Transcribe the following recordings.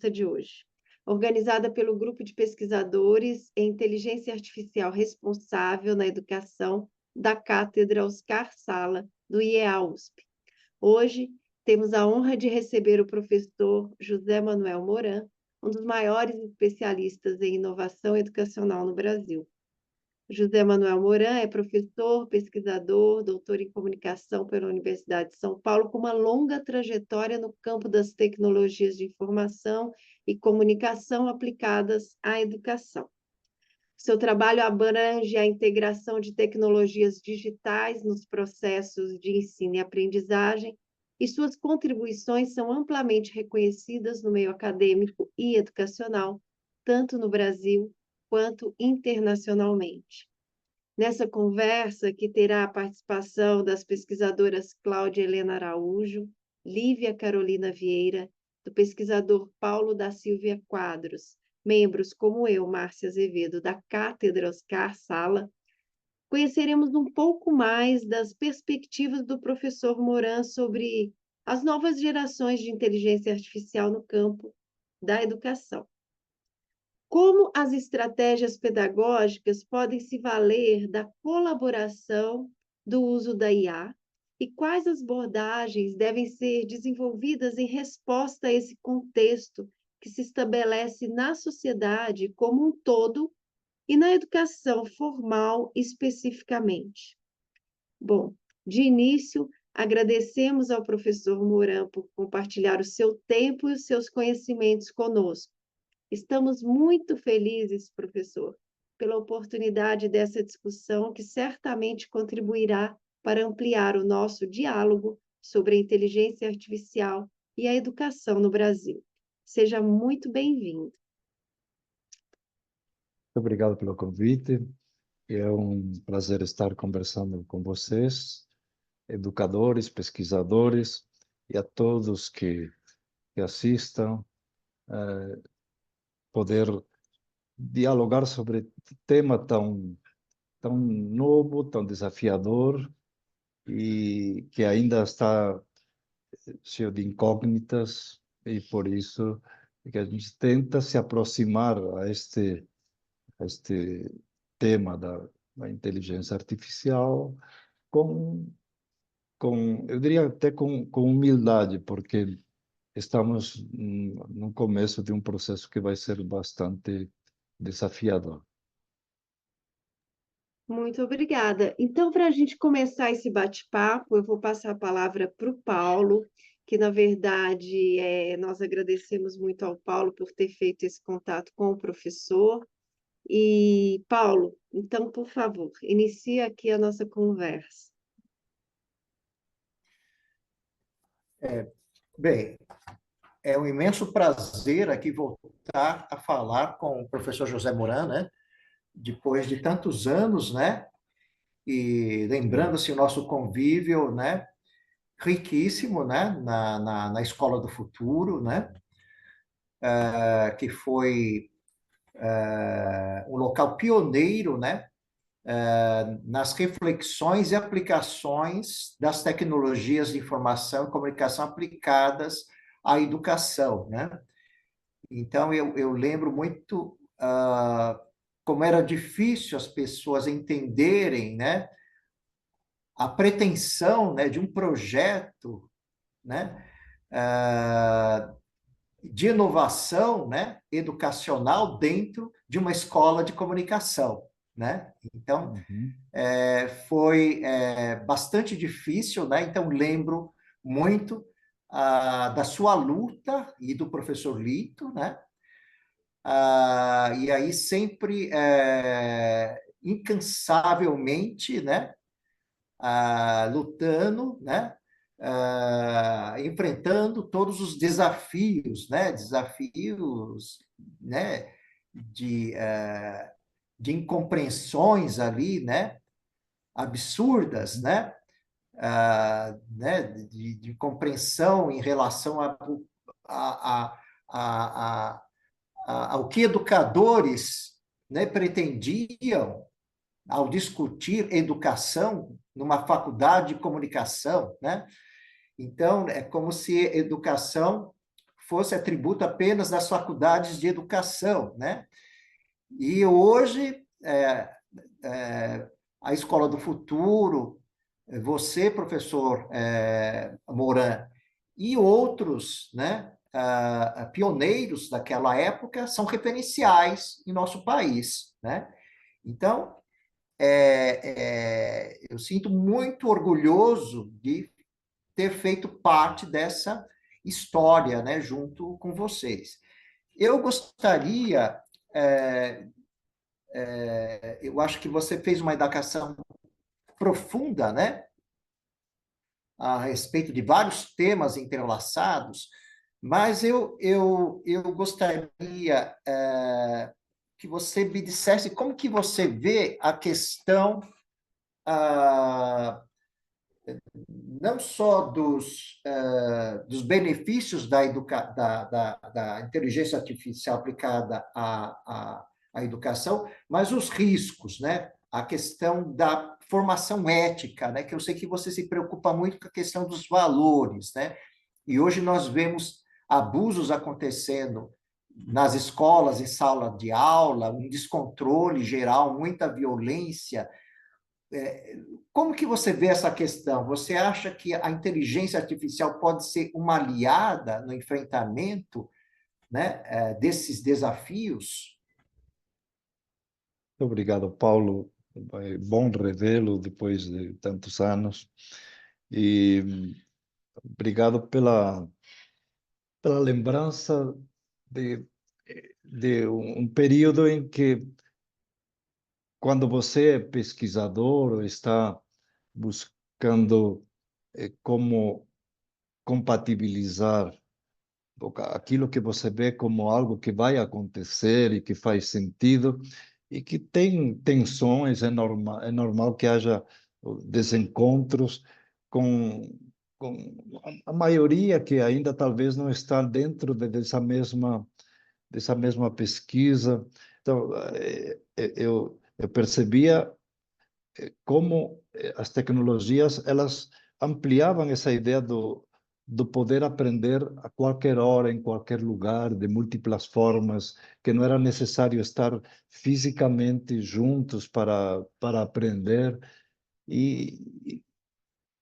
entrevista de hoje, organizada pelo Grupo de Pesquisadores em Inteligência Artificial Responsável na Educação da Cátedra Oscar Sala, do IEA-USP. Hoje, temos a honra de receber o professor José Manuel Moran, um dos maiores especialistas em inovação educacional no Brasil. José Manuel Moran é professor, pesquisador, doutor em comunicação pela Universidade de São Paulo, com uma longa trajetória no campo das tecnologias de informação e comunicação aplicadas à educação. Seu trabalho abrange a integração de tecnologias digitais nos processos de ensino e aprendizagem, e suas contribuições são amplamente reconhecidas no meio acadêmico e educacional, tanto no Brasil quanto internacionalmente. Nessa conversa, que terá a participação das pesquisadoras Cláudia Helena Araújo, Lívia Carolina Vieira, do pesquisador Paulo da Silva Quadros, membros como eu, Márcia Azevedo, da Cátedra Oscar Sala, conheceremos um pouco mais das perspectivas do professor Moran sobre as novas gerações de inteligência artificial no campo da educação. Como as estratégias pedagógicas podem se valer da colaboração do uso da IA e quais as abordagens devem ser desenvolvidas em resposta a esse contexto que se estabelece na sociedade como um todo e na educação formal especificamente. Bom, de início, agradecemos ao professor Moran por compartilhar o seu tempo e os seus conhecimentos conosco. Estamos muito felizes, professor, pela oportunidade dessa discussão que certamente contribuirá para ampliar o nosso diálogo sobre a inteligência artificial e a educação no Brasil. Seja muito bem-vindo. Obrigado pelo convite. É um prazer estar conversando com vocês, educadores, pesquisadores e a todos que assistam, poder dialogar sobre tema tão novo, tão desafiador e que ainda está cheio de incógnitas, e por isso é que a gente tenta se aproximar a este tema da inteligência artificial eu diria até com humildade, porque estamos no começo de um processo que vai ser bastante desafiador. Muito obrigada. Então, para a gente começar esse bate-papo, eu vou passar a palavra para o Paulo, que, na verdade, nós agradecemos muito ao Paulo por ter feito esse contato com o professor. E, Paulo, então, por favor, inicie aqui a nossa conversa. Bem, é um imenso prazer aqui voltar a falar com o professor José Moran, né? Depois de tantos anos, né? E lembrando-se o nosso convívio, né? Riquíssimo, né? Na Escola do Futuro, né? Que foi um local pioneiro, né? Nas reflexões e aplicações das tecnologias de informação e comunicação aplicadas à educação, né? Então, eu lembro muito como era difícil as pessoas entenderem, né, a pretensão, né, de um projeto, né, de inovação, né, educacional dentro de uma escola de comunicação, né? Então, foi bastante difícil, né? Então, lembro muito da sua luta e do professor Lito, né? E aí sempre incansavelmente, né? Lutando, né? Enfrentando todos os desafios, né? Desafios, né? De incompreensões ali, né? Absurdas, né? Né? De compreensão em relação ao que educadores, né, pretendiam ao discutir educação numa faculdade de comunicação, né? Então, é como se educação fosse atributo apenas das faculdades de educação, né? E hoje, a Escola do Futuro, você, professor Moran, e outros, né, pioneiros daquela época são referenciais em nosso país, né? Então, eu sinto muito orgulhoso de ter feito parte dessa história, né, junto com vocês. Eu gostaria, eu acho que você fez uma indagação profunda, né, a respeito de vários temas entrelaçados, mas eu gostaria que você me dissesse como que você vê a questão não só dos benefícios da inteligência artificial aplicada à educação, mas os riscos, né? A questão da formação ética, né? Que eu sei que você se preocupa muito com a questão dos valores, né? E hoje nós vemos abusos acontecendo nas escolas, em sala de aula, um descontrole geral, muita violência. Como que você vê essa questão? Você acha que a inteligência artificial pode ser uma aliada no enfrentamento, né, desses desafios? Muito obrigado, Paulo. É bom revê-lo depois de tantos anos. E obrigado pela lembrança de, de um período em que, quando você é pesquisador, está buscando como compatibilizar aquilo que você vê como algo que vai acontecer e que faz sentido e que tem tensões, é normal que haja desencontros com a maioria que ainda talvez não está dentro dessa mesma pesquisa. Então, eu percebia como as tecnologias elas ampliavam essa ideia do poder aprender a qualquer hora, em qualquer lugar, de múltiplas formas, que não era necessário estar fisicamente juntos para aprender. E,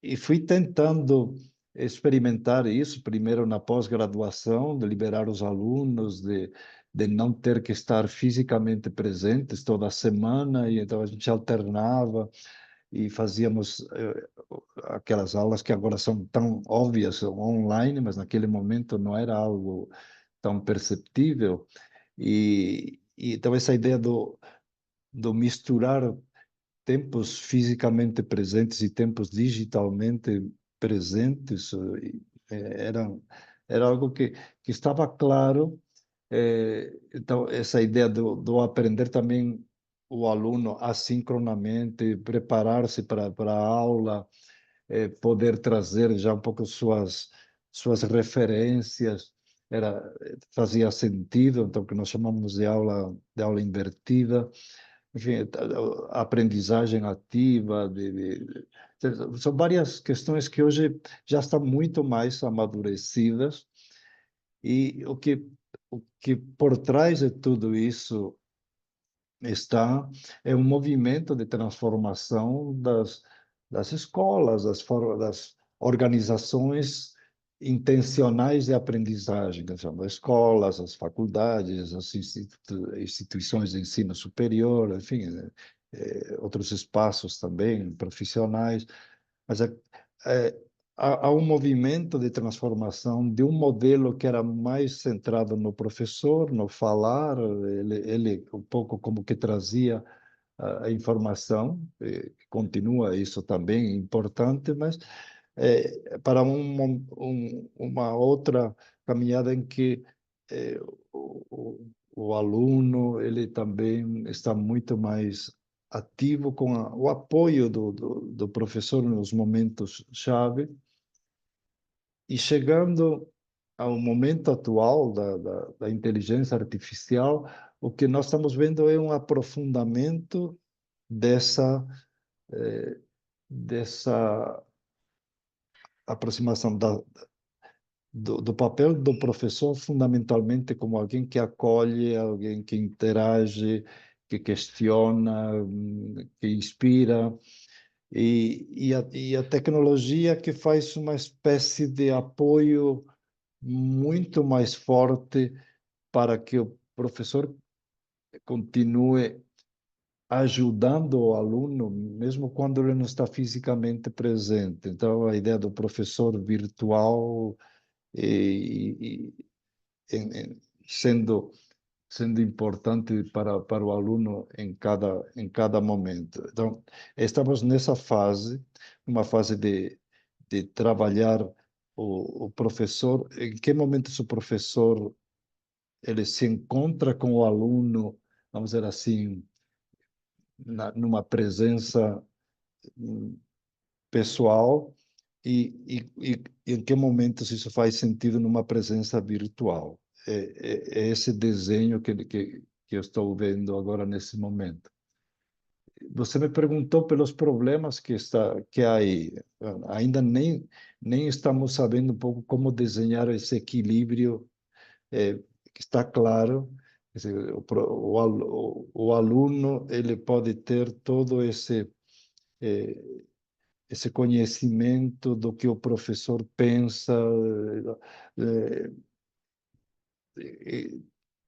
e fui tentando experimentar isso, primeiro na pós-graduação, de liberar os alunos, de não ter que estar fisicamente presentes toda semana, e então a gente alternava e fazíamos aquelas aulas que agora são tão óbvias online, mas naquele momento não era algo tão perceptível. E então essa ideia do misturar tempos fisicamente presentes e tempos digitalmente presentes era, era algo que estava claro. Então, essa ideia do aprender também o aluno assincronamente, preparar-se para a aula, poder trazer já um pouco suas referências, fazia sentido, então, que nós chamamos de aula invertida. Enfim, a aprendizagem ativa, são várias questões que hoje já estão muito mais amadurecidas, e o que por trás de tudo isso é um movimento de transformação das escolas, das organizações intencionais de aprendizagem, que são as escolas, as faculdades, as instituições de ensino superior, enfim, outros espaços também profissionais, mas é, há um movimento de transformação de um modelo que era mais centrado no professor, no falar, ele um pouco como que trazia a informação, continua isso também importante, mas para uma outra caminhada em que o aluno ele também está muito mais ativo com o apoio do professor nos momentos chave, e chegando ao momento atual da inteligência artificial, o que nós estamos vendo é um aprofundamento dessa aproximação do papel do professor fundamentalmente como alguém que acolhe, alguém que interage, que questiona, que inspira, e a tecnologia que faz uma espécie de apoio muito mais forte para que o professor continue ajudando o aluno, mesmo quando ele não está fisicamente presente. Então, a ideia do professor virtual e, sendo importante para o aluno em cada momento. Então, estamos nessa fase, uma fase de trabalhar o professor. Em que momento o professor ele se encontra com o aluno, vamos dizer assim, numa presença pessoal, e em que momentos isso faz sentido numa presença virtual. É esse desenho que eu estou vendo agora nesse momento. Você me perguntou pelos problemas que há aí. Ainda nem estamos sabendo um pouco como desenhar esse equilíbrio, que está claro. Quer dizer, o aluno ele pode ter todo esse conhecimento do que o professor pensa, eh,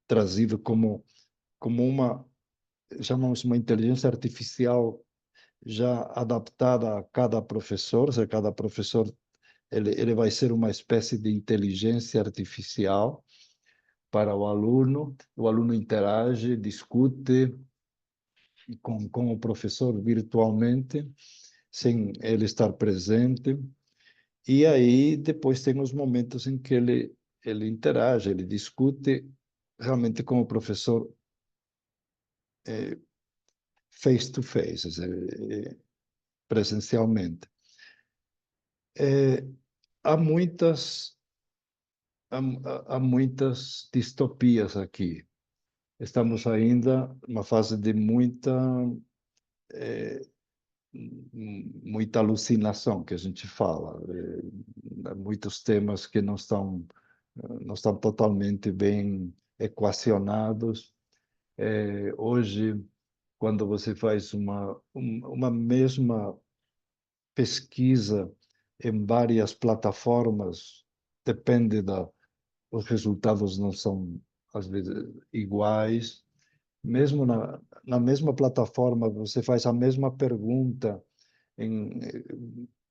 trazido como chamamos uma inteligência artificial já adaptada a cada professor. Ou seja, cada professor ele vai ser uma espécie de inteligência artificial para o aluno interage, discute com o professor virtualmente, sem ele estar presente. E aí depois tem os momentos em que ele interage, ele discute realmente com o professor face to face, presencialmente. Há muitas há muitas distopias aqui. Estamos ainda numa fase de muita alucinação que a gente fala, muitos temas que não estão totalmente bem equacionados. Hoje, quando você faz uma mesma pesquisa em várias plataformas, depende os resultados não são às vezes iguais. Mesmo na mesma plataforma, você faz a mesma pergunta,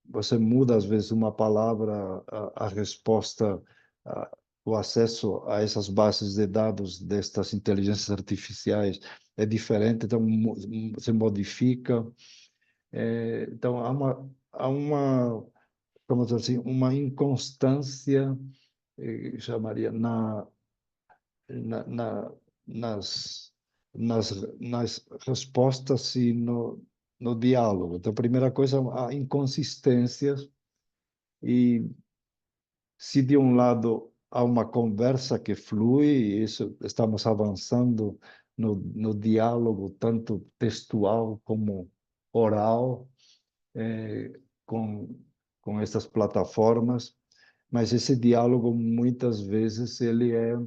você muda às vezes uma palavra, a resposta, o acesso a essas bases de dados destas inteligências artificiais é diferente, então se modifica. Então há uma, como dizer assim, uma inconstância, chamaria, na, na, nas, nas respostas e no diálogo. Então, a primeira coisa, há inconsistências, e se de um lado há uma conversa que flui, isso estamos avançando no diálogo, tanto textual como oral, com, com essas plataformas, mas esse diálogo, muitas vezes, ele é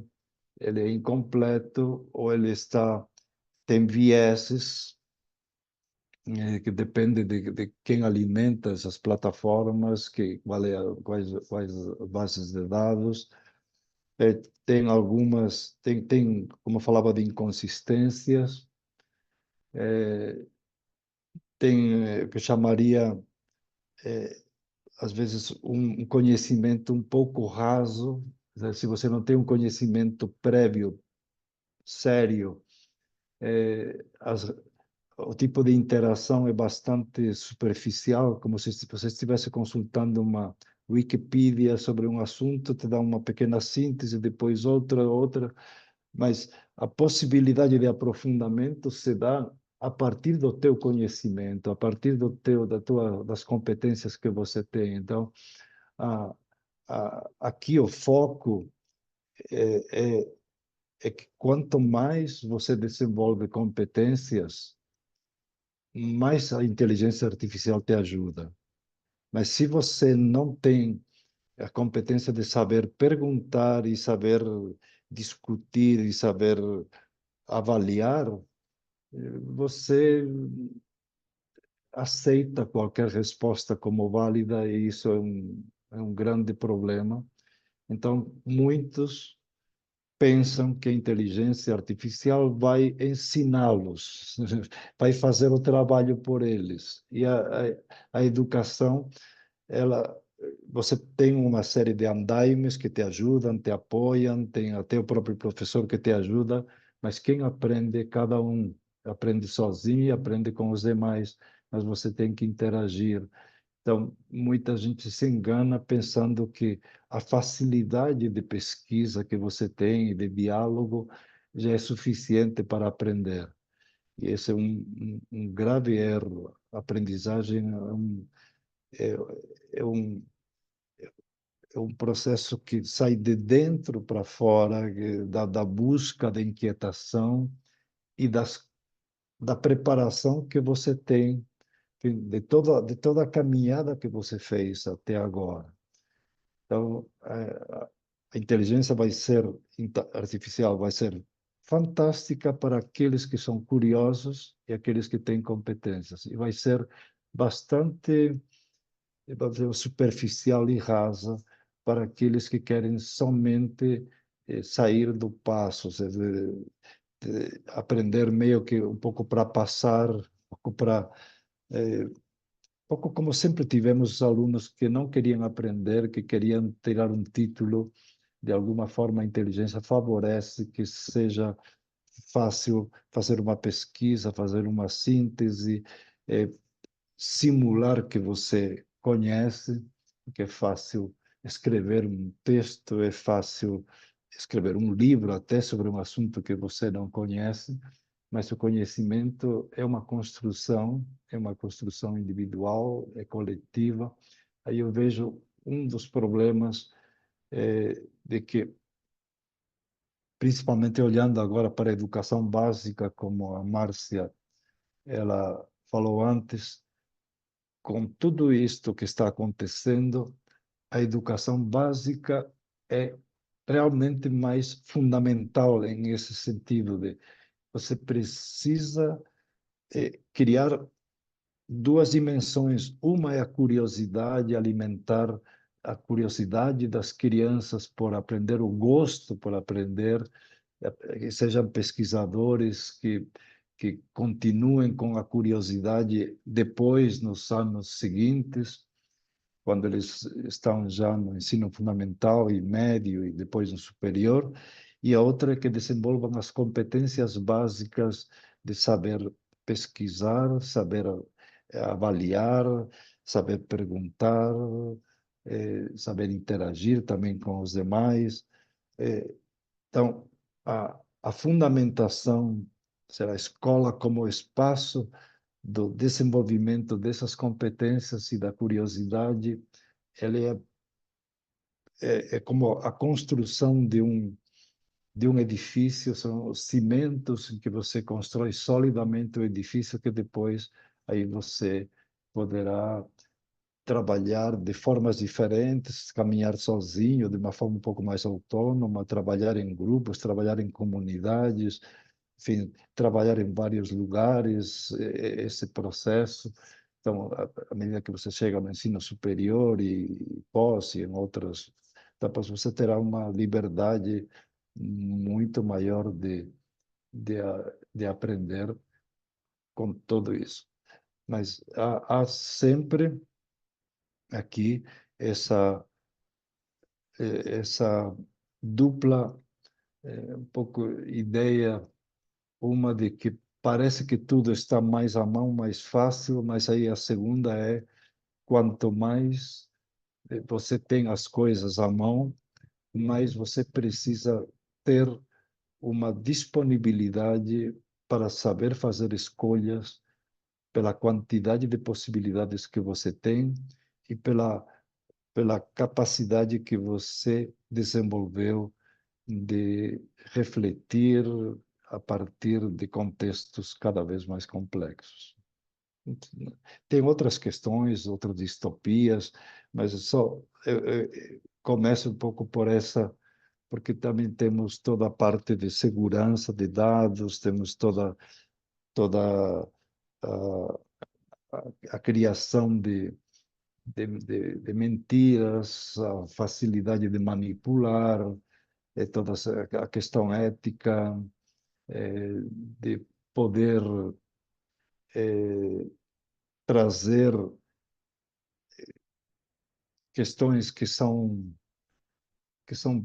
incompleto, ou tem vieses, que depende de quem alimenta essas plataformas, quais bases de dados. Tem algumas, como eu falava, de inconsistências, tem, que eu chamaria, às vezes, um conhecimento um pouco raso. Se você não tem um conhecimento prévio, sério, as, o tipo de interação é bastante superficial, como se você estivesse consultando uma Wikipedia sobre um assunto, te dá uma pequena síntese, depois outra, mas a possibilidade de aprofundamento se dá a partir do teu conhecimento, a partir das competências que você tem. Então, aqui o foco é que quanto mais você desenvolve competências, mais a inteligência artificial te ajuda. Mas se você não tem a competência de saber perguntar e saber discutir e saber avaliar, você aceita qualquer resposta como válida e isso é um grande problema. Então, muitos pensam que a inteligência artificial vai ensiná-los, vai fazer o trabalho por eles. E a educação, ela, você tem uma série de andaimes que te ajudam, te apoiam, tem até o próprio professor que te ajuda, mas quem aprende, cada um aprende sozinho e aprende com os demais, mas você tem que interagir. Então, muita gente se engana pensando que a facilidade de pesquisa que você tem, de diálogo, já é suficiente para aprender. E esse é um grave erro. A aprendizagem é, é um, é um processo que sai de dentro para fora, da busca, da inquietação e da preparação que você tem, de toda a caminhada que você fez até agora. Então, a inteligência artificial vai ser fantástica para aqueles que são curiosos e aqueles que têm competências. E vai ser bastante, vamos dizer, superficial e rasa para aqueles que querem somente sair do passo, ou seja, aprender meio que um pouco para passar, um pouco para pouco como sempre tivemos alunos que não queriam aprender, que queriam tirar um título, de alguma forma a inteligência favorece que seja fácil fazer uma pesquisa, fazer uma síntese, eh, simular que você conhece, que é fácil escrever um texto, é fácil escrever um livro até sobre um assunto que você não conhece, mas o conhecimento é uma construção individual, é coletiva. Aí eu vejo um dos problemas de que, principalmente olhando agora para a educação básica, como a Márcia ela falou antes, com tudo isto que está acontecendo, a educação básica é realmente mais fundamental em esse sentido de você precisa criar duas dimensões. Uma é a curiosidade, alimentar a curiosidade das crianças por aprender, o gosto por aprender, que sejam pesquisadores que continuem com a curiosidade depois, nos anos seguintes, quando eles estão já no ensino fundamental e médio e depois no superior, e a outra é que desenvolvam as competências básicas de saber pesquisar, saber avaliar, saber perguntar, saber interagir também com os demais. Então, a fundamentação será a escola como espaço do desenvolvimento dessas competências e da curiosidade, ela é como a construção de um edifício, são os cimentos em que você constrói solidamente o edifício que depois aí você poderá trabalhar de formas diferentes, caminhar sozinho, de uma forma um pouco mais autônoma, trabalhar em grupos, trabalhar em comunidades, enfim, trabalhar em vários lugares, esse processo. Então, à medida que você chega no ensino superior e pós, e em outras etapas, você terá uma liberdade muito maior de, de aprender com tudo isso. Mas há sempre aqui essa, essa dupla, um pouco ideia, uma de que parece que tudo está mais à mão, mais fácil, mas aí a segunda é quanto mais você tem as coisas à mão, mais você precisa ter uma disponibilidade para saber fazer escolhas pela quantidade de possibilidades que você tem e pela capacidade que você desenvolveu de refletir a partir de contextos cada vez mais complexos. Tem outras questões, outras distopias, mas só começa um pouco por essa, porque também temos toda a parte de segurança de dados, temos toda a, a criação de mentiras, a facilidade de manipular, toda a questão ética, de poder trazer questões que são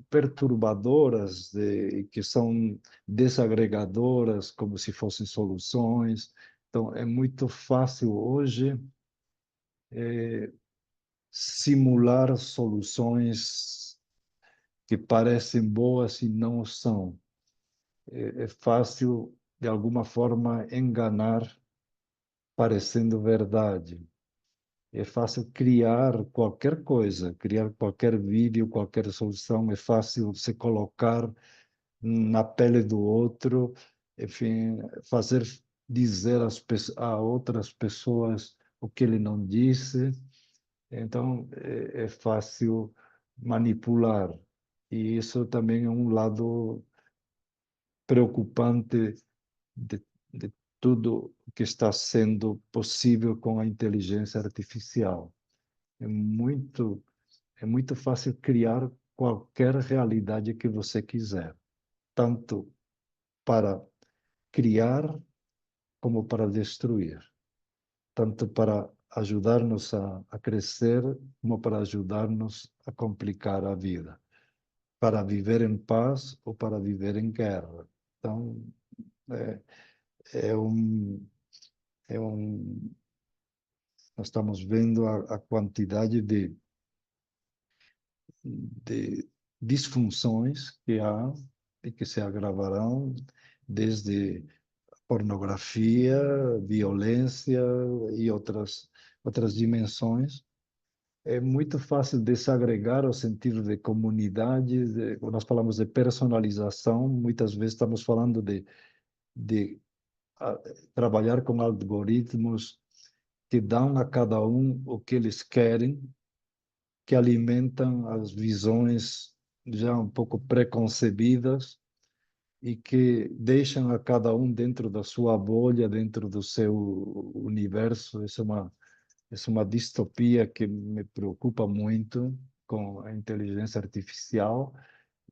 perturbadoras e que são desagregadoras, como se fossem soluções. Então, é muito fácil hoje simular soluções que parecem boas e não são. É fácil, de alguma forma, enganar parecendo verdade. É fácil criar qualquer coisa, criar qualquer vídeo, qualquer solução. É fácil se colocar na pele do outro, enfim, fazer dizer a outras pessoas o que ele não disse. Então, é fácil manipular. E isso também é um lado preocupante de tudo que está sendo possível com a inteligência artificial. É muito fácil criar qualquer realidade que você quiser, tanto para criar como para destruir, tanto para ajudar-nos a crescer, como para ajudar-nos a complicar a vida, para viver em paz ou para viver em guerra. Então, é, é um, é um, nós estamos vendo a quantidade de disfunções que há e que se agravarão, desde pornografia, violência e outras dimensões. É muito fácil desagregar o sentido de comunidade. Quando nós falamos de personalização, muitas vezes estamos falando de trabalhar com algoritmos que dão a cada um o que eles querem, que alimentam as visões já um pouco preconcebidas e que deixam a cada um dentro da sua bolha, dentro do seu universo. Essa é uma distopia que me preocupa muito com a inteligência artificial.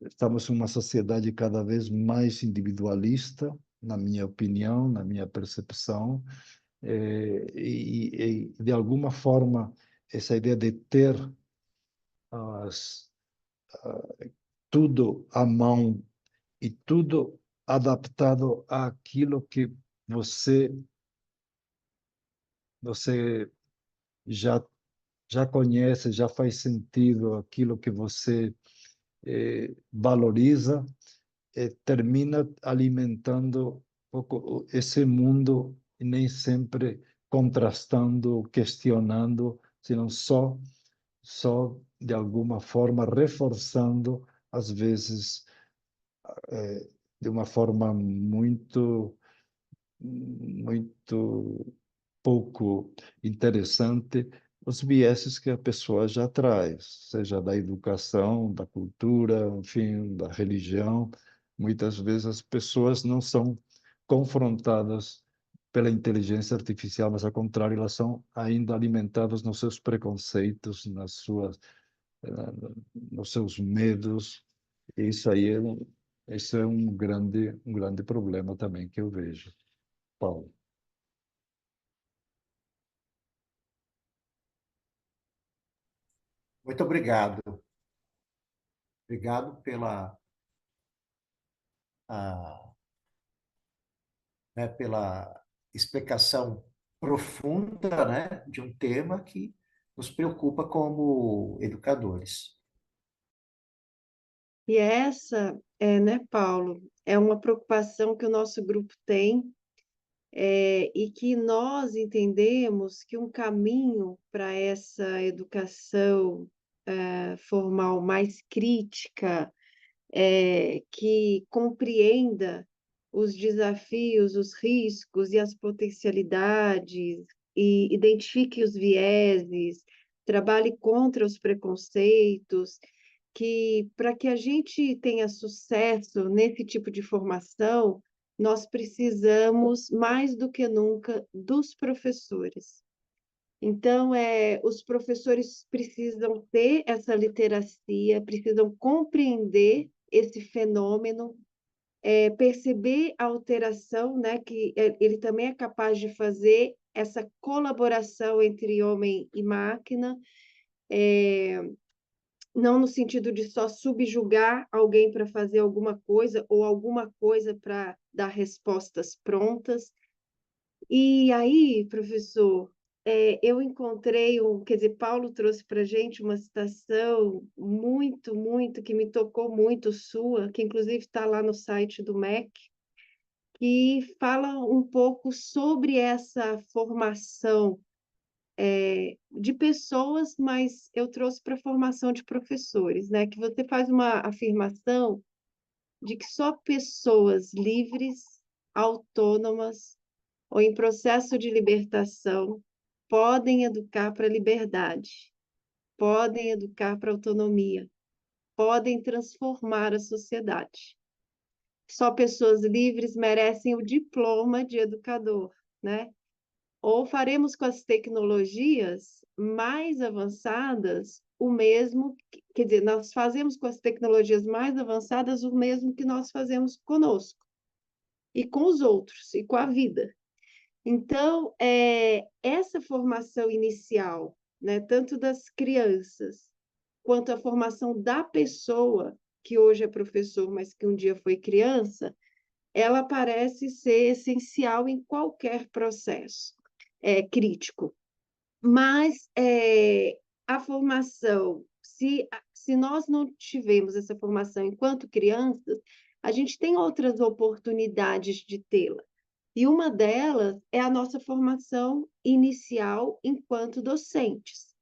Estamos em uma sociedade cada vez mais individualista, na minha opinião, na minha percepção, e de alguma forma essa ideia de ter as, tudo à mão e tudo adaptado àquilo que você você já já conhece, já faz sentido, aquilo que você valoriza, termina alimentando um pouco esse mundo e nem sempre contrastando, questionando, senão só de alguma forma reforçando, às vezes de uma forma muito pouco interessante, os vieses que a pessoa já traz, seja da educação, da cultura, enfim, da religião. Muitas vezes as pessoas não são confrontadas pela inteligência artificial, mas ao contrário, elas são ainda alimentadas nos seus preconceitos, eh, nos seus medos. E isso aí isso é um grande problema também que eu vejo, Paulo. Muito obrigado. Obrigado a, pela explicação profunda, né, de um tema que nos preocupa como educadores. E essa, né, Paulo, é uma preocupação que o nosso grupo tem, e que nós entendemos que um caminho para essa educação formal mais crítica, que compreenda os desafios, os riscos e as potencialidades, e identifique os vieses, trabalhe contra os preconceitos, que para que a gente tenha sucesso nesse tipo de formação, nós precisamos, mais do que nunca, dos professores. Então, os professores precisam ter essa literacia, precisam compreender esse fenômeno, perceber a alteração, né, que ele também é capaz de fazer essa colaboração entre homem e máquina, não no sentido de só subjugar alguém para fazer alguma coisa ou alguma coisa para dar respostas prontas. E aí, professor, eu encontrei quer dizer, Paulo trouxe para a gente uma citação muito, muito, que me tocou muito, sua, que inclusive está lá no site do MEC, que fala um pouco sobre essa formação de pessoas, mas eu trouxe para a formação de professores, né? Que você faz uma afirmação de que só pessoas livres, autônomas ou em processo de libertação podem educar para a liberdade, podem educar para a autonomia, podem transformar a sociedade. Só pessoas livres merecem o diploma de educador, né? Ou faremos com as tecnologias mais avançadas o mesmo, quer dizer, nós fazemos com as tecnologias mais avançadas o mesmo que nós fazemos conosco, e com os outros, e com a vida. Então, essa formação inicial, né, tanto das crianças, quanto a formação da pessoa, que hoje é professor, mas que um dia foi criança, ela parece ser essencial em qualquer processo crítico. Mas a formação, se nós não tivemos essa formação enquanto crianças, a gente tem outras oportunidades de tê-la. E uma delas é a nossa formação inicial enquanto docentes.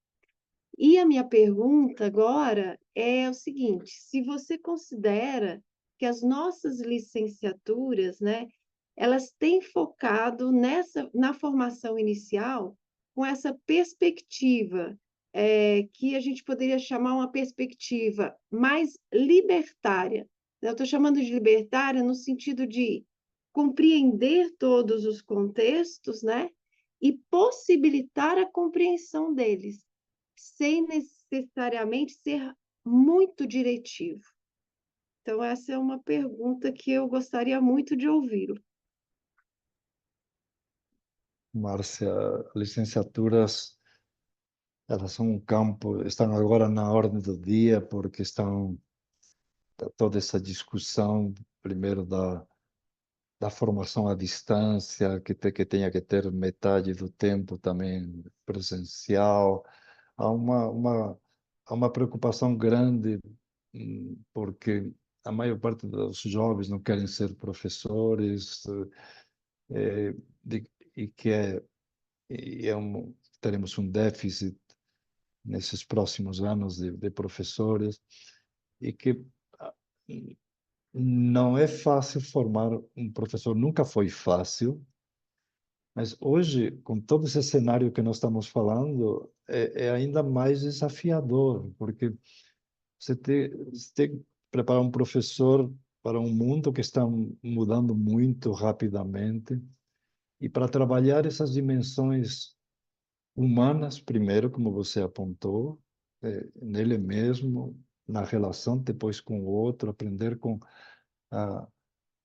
E a minha pergunta agora é o seguinte: se você considera que as nossas licenciaturas, né, elas têm focado na formação inicial com essa perspectiva, que a gente poderia chamar uma perspectiva mais libertária. Eu estou chamando de libertária no sentido de compreender todos os contextos, né, e possibilitar a compreensão deles sem necessariamente ser muito diretivo. Então, essa é uma pergunta que eu gostaria muito de ouvi-lo. Márcia, licenciaturas, elas são um campo, estão agora na ordem do dia, porque estão toda essa discussão, primeiro da formação à distância, que tenha que ter metade do tempo também presencial. Há há uma preocupação grande, porque a maior parte dos jovens não querem ser professores, e que teremos um déficit nesses próximos anos de professores, e que ah, não é fácil formar um professor, nunca foi fácil, mas hoje, com todo esse cenário que nós estamos falando, é ainda mais desafiador, porque você tem que preparar um professor para um mundo que está mudando muito rapidamente, e para trabalhar essas dimensões humanas, primeiro, como você apontou, nele mesmo, na relação depois com o outro, aprender a,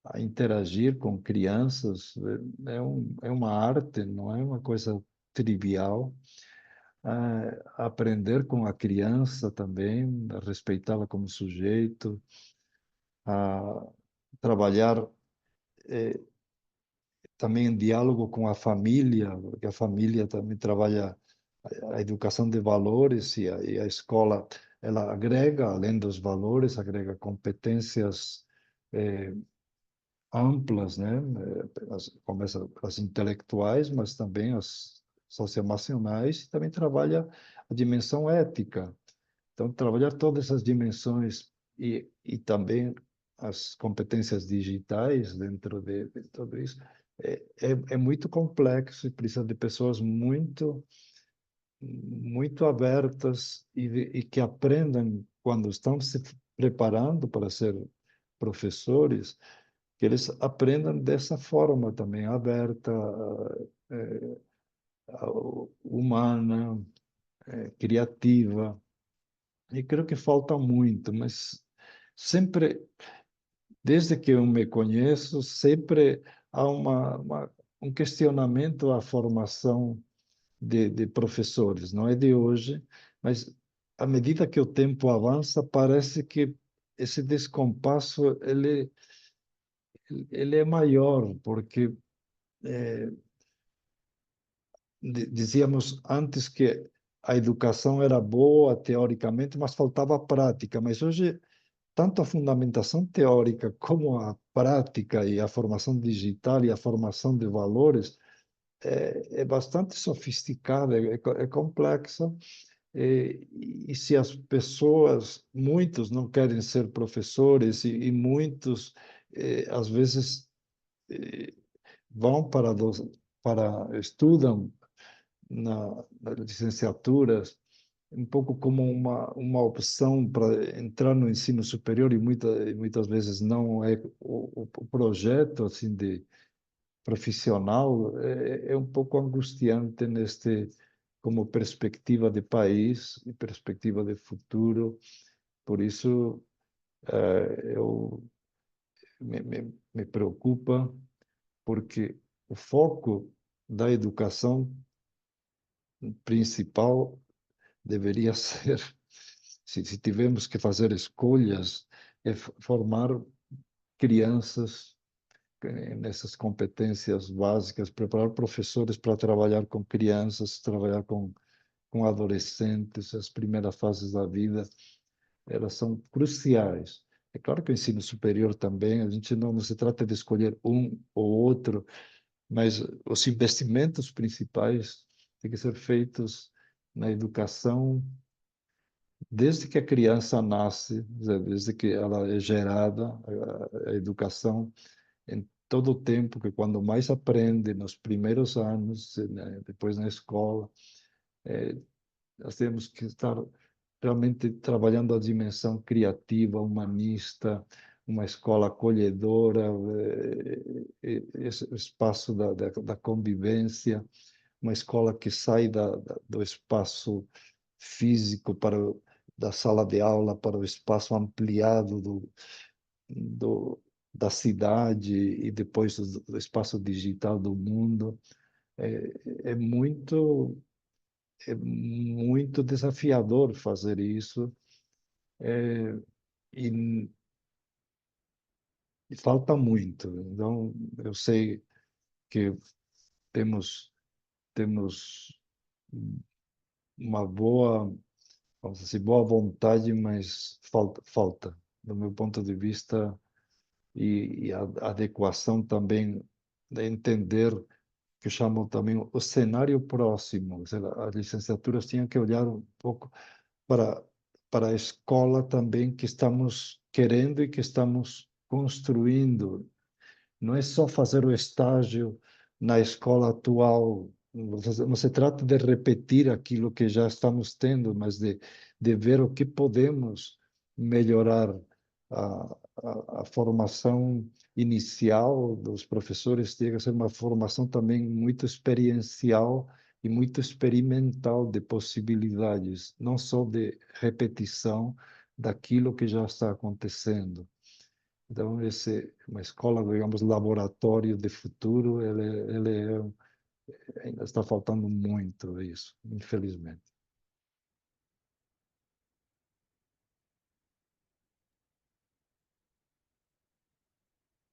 a interagir com crianças, é uma arte, não é uma coisa trivial. Aprender com a criança também, a respeitá-la como sujeito, a trabalhar também em diálogo com a família, porque a família também trabalha a educação de valores, e a escola, ela agrega, além dos valores, agrega competências amplas, né? Começa as intelectuais, mas também as socioemocionais, e também trabalha a dimensão ética. Então, trabalhar todas essas dimensões e também as competências digitais dentro de tudo isso é muito complexo, e precisa de pessoas muito abertas, e que aprendam quando estão se preparando para ser professores, que eles aprendam dessa forma também, aberta, eh, humana, criativa. E creio que falta muito, mas sempre, desde que eu me conheço, sempre há um questionamento à formação de professores. Não é de hoje, mas à medida que o tempo avança, parece que esse descompasso ele é maior, porque dizíamos antes que a educação era boa teoricamente, mas faltava prática. Mas hoje, tanto a fundamentação teórica como a prática e a formação digital e a formação de valores é bastante sofisticada, é complexa. E se as pessoas, muitos não querem ser professores e muitos, às vezes, eh, vão para estudam na licenciatura, um pouco como uma opção para entrar no ensino superior e muitas vezes não é o projeto assim de profissional, é um pouco angustiante como perspectiva de país e perspectiva de futuro. Por isso, eu me preocupa, porque o foco da educação principal deveria ser, se tivermos que fazer escolhas, é formar crianças nessas competências básicas, preparar professores para trabalhar com crianças, trabalhar com adolescentes, as primeiras fases da vida, elas são cruciais. É claro que o ensino superior também, a gente não se trata de escolher um ou outro, mas os investimentos principais têm que ser feitos na educação desde que a criança nasce, desde que ela é gerada, a educação em todo o tempo, que quando mais aprende, nos primeiros anos, né, depois na escola, nós temos que estar realmente trabalhando a dimensão criativa, humanista, uma escola acolhedora, esse espaço da convivência, uma escola que sai do espaço físico da sala de aula para o espaço ampliado do, da cidade e depois do espaço digital do mundo. É, é muito é muito desafiador fazer isso e, e falta muito. Então, eu sei que temos uma boa, vamos dizer, assim, boa vontade, mas falta, do meu ponto de vista, e a adequação também de entender que chamam também o cenário próximo. Ou seja, as licenciaturas tinham que olhar um pouco para, para a escola também que estamos querendo e que estamos construindo. Não é só fazer o estágio na escola atual, não se trata de repetir aquilo que já estamos tendo, mas de ver o que podemos melhorar. A formação inicial dos professores tem que ser uma formação também muito experiencial e muito experimental de possibilidades, não só de repetição daquilo que já está acontecendo. Então, uma escola, digamos, laboratório de futuro, ainda está faltando muito isso, infelizmente.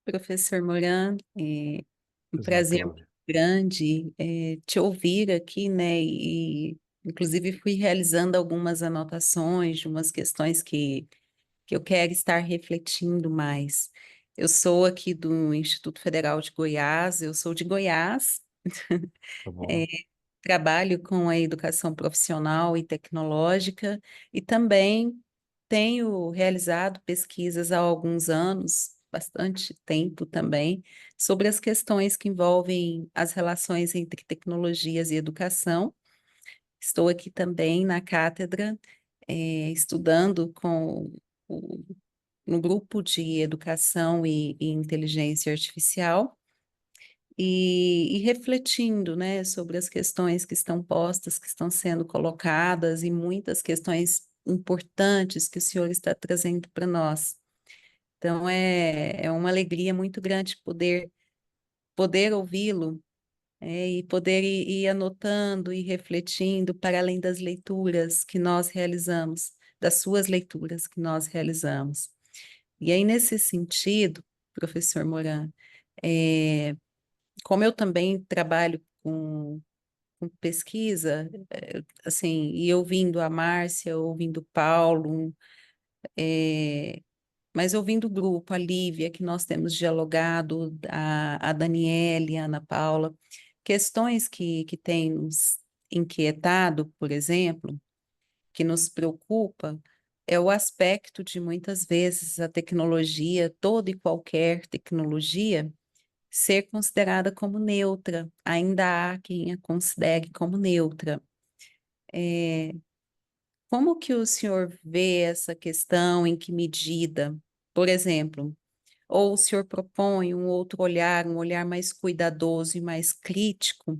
Professor Moran, um Pois não, prazer muito Cláudia. grande te ouvir aqui, né? E, inclusive, fui realizando algumas anotações de umas questões que eu quero estar refletindo mais. Eu sou aqui do Instituto Federal de Goiás, eu sou de Goiás, Tá bom? trabalho com a educação profissional e tecnológica e também tenho realizado pesquisas há alguns anos, bastante tempo também, sobre as questões que envolvem as relações entre tecnologias e educação. Estou aqui também na cátedra estudando o- no grupo de educação e inteligência artificial e refletindo, né, sobre as questões que estão postas, que estão sendo colocadas e muitas questões importantes que o senhor está trazendo para nós. Então, é uma alegria muito grande poder ouvi-lo, e poder ir anotando e refletindo para além das leituras que nós realizamos, das suas leituras que nós realizamos. E aí, nesse sentido, professor Moran, é, como eu também trabalho com pesquisa, assim, e ouvindo a Márcia, ouvindo o Paulo, mas ouvindo o grupo, a Lívia, que nós temos dialogado, a Daniele, a Ana Paula, questões que têm nos inquietado, por exemplo, que nos preocupa, é o aspecto de muitas vezes a tecnologia, toda e qualquer tecnologia, ser considerada como neutra. Ainda há quem a considere como neutra. Como que o senhor vê essa questão? Em que medida? Por exemplo, ou o senhor propõe um olhar mais cuidadoso e mais crítico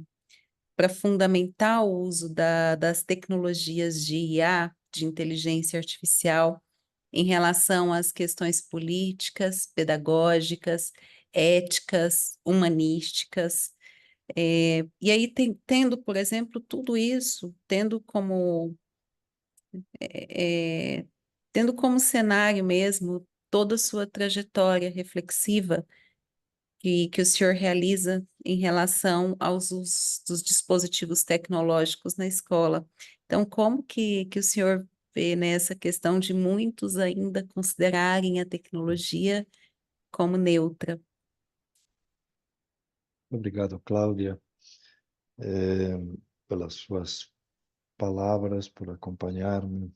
para fundamentar o uso das tecnologias de IA, de inteligência artificial, em relação às questões políticas, pedagógicas, éticas, humanísticas. E aí, tendo, por exemplo, tudo isso, é, tendo como cenário mesmo toda a sua trajetória reflexiva que o senhor realiza em relação aos usos dos dispositivos tecnológicos na escola. Então, como que o senhor vê nessa questão de muitos ainda considerarem a tecnologia como neutra? Obrigado, Cláudia, pelas suas palavras, por acompanhar-me.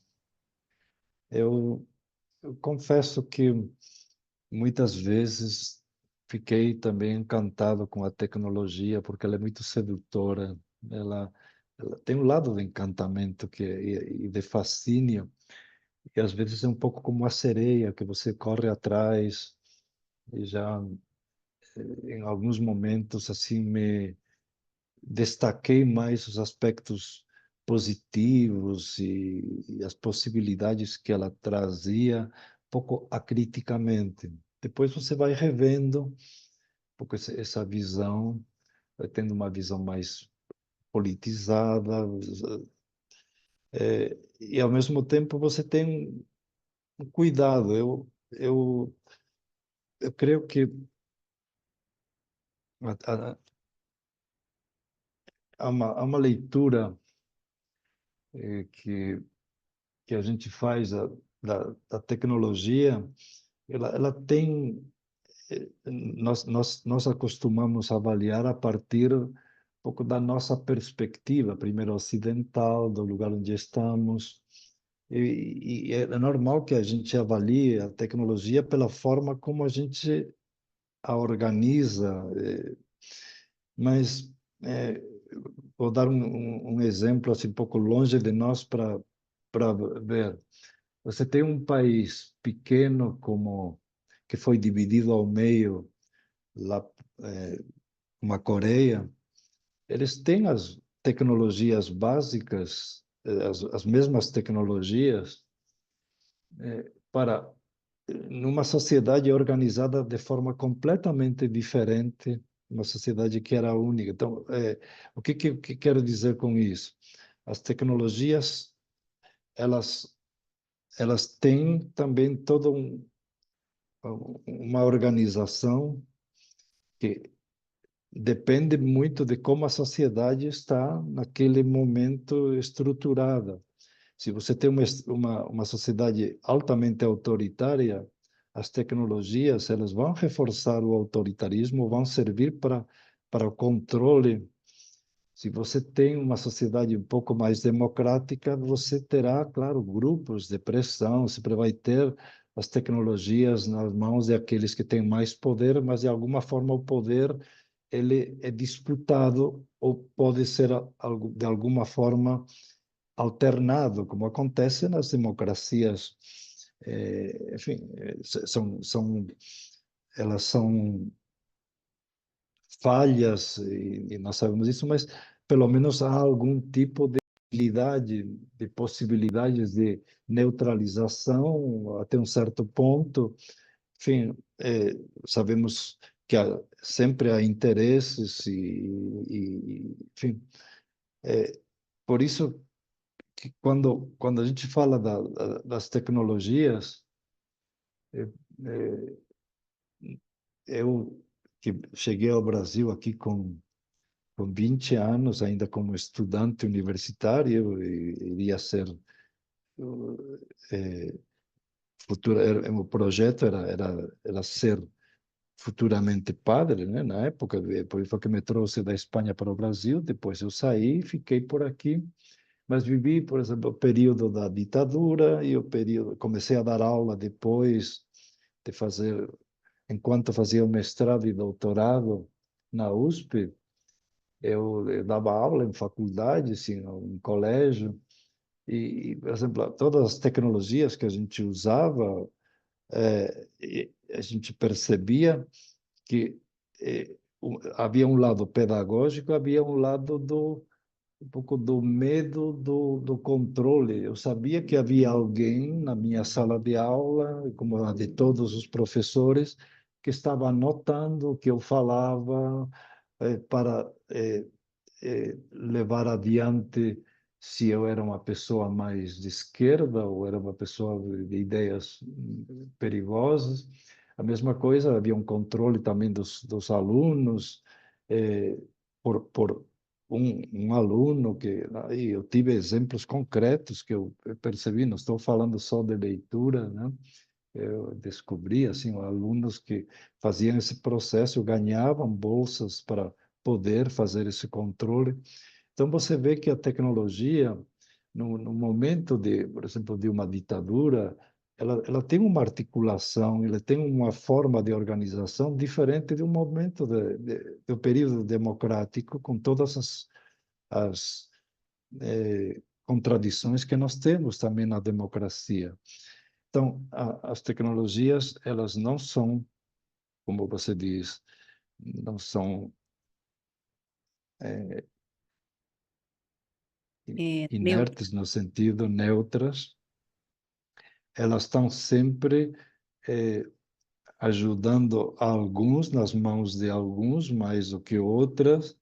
Eu, eu confesso que muitas vezes fiquei também encantado com a tecnologia, porque ela é muito sedutora. Ela tem um lado de encantamento e de fascínio, e às vezes é um pouco como a sereia, que você corre atrás, e já em alguns momentos assim me destaquei mais os aspectos positivos e as possibilidades que ela trazia, um pouco acriticamente. Depois você vai revendo um pouco essa visão, vai tendo uma visão mais politizada, e ao mesmo tempo você tem um cuidado. Eu creio que há, há uma leitura que a gente faz da tecnologia, ela tem, nós acostumamos a avaliar a partir um pouco da nossa perspectiva, primeiro ocidental, do lugar onde estamos, e é normal que a gente avalie a tecnologia pela forma como a gente a organiza, mas vou dar um exemplo assim, um pouco longe de nós para ver. Você tem um país pequeno como que foi dividido ao meio, lá, como a Coreia, eles têm as tecnologias básicas, as mesmas tecnologias, para numa sociedade organizada de forma completamente diferente, uma sociedade que era única. Então, o que quero dizer com isso? As tecnologias, elas, elas têm também toda uma organização que depende muito de como a sociedade está naquele momento estruturada. Se você tem uma sociedade altamente autoritária, as tecnologias elas vão reforçar o autoritarismo, vão servir para o controle. Se você tem uma sociedade um pouco mais democrática, você terá, claro, grupos de pressão, sempre vai ter as tecnologias nas mãos de aqueles que têm mais poder, mas de alguma forma o poder ele é disputado ou pode ser de alguma forma alternado, como acontece nas democracias, enfim, elas são falhas, e nós sabemos isso, mas pelo menos há algum tipo de habilidade, de possibilidades de neutralização até um certo ponto. Enfim, sabemos que sempre há interesses enfim, por isso que quando a gente fala das tecnologias, eh, eh, eu que cheguei ao Brasil aqui com 20 anos, ainda como estudante universitário, iria ser eh, o projeto era ser futuramente padre, né? Na época, por isso que me trouxe da Espanha para o Brasil. Depois eu saí, fiquei por aqui, mas vivi, por exemplo, o período da ditadura e o período comecei a dar aula depois de fazer, enquanto fazia o mestrado e doutorado na USP. Eu dava aula em faculdade, assim, em colégio, por exemplo, todas as tecnologias que a gente usava, a gente percebia que havia um lado pedagógico, havia um lado um pouco do medo do controle. Eu sabia que havia alguém na minha sala de aula, como a de todos os professores, que estava anotando o que eu falava, para levar adiante se eu era uma pessoa mais de esquerda ou era uma pessoa de ideias perigosas. A mesma coisa, havia um controle também dos alunos, eh, por um aluno que aí eu tive exemplos concretos que eu percebi, não estou falando só de leitura, né? Eu descobri assim alunos que faziam esse processo, ganhavam bolsas para poder fazer esse controle. Então você vê que a tecnologia, no momento de, por exemplo, de uma ditadura, ela tem uma articulação, ela tem uma forma de organização diferente de um momento do período democrático, com todas as contradições que nós temos também na democracia. Então, as tecnologias, elas não são, como você diz, não são Meu, inertes no sentido neutras, elas estão sempre ajudando alguns, nas mãos de alguns, mais do que outras.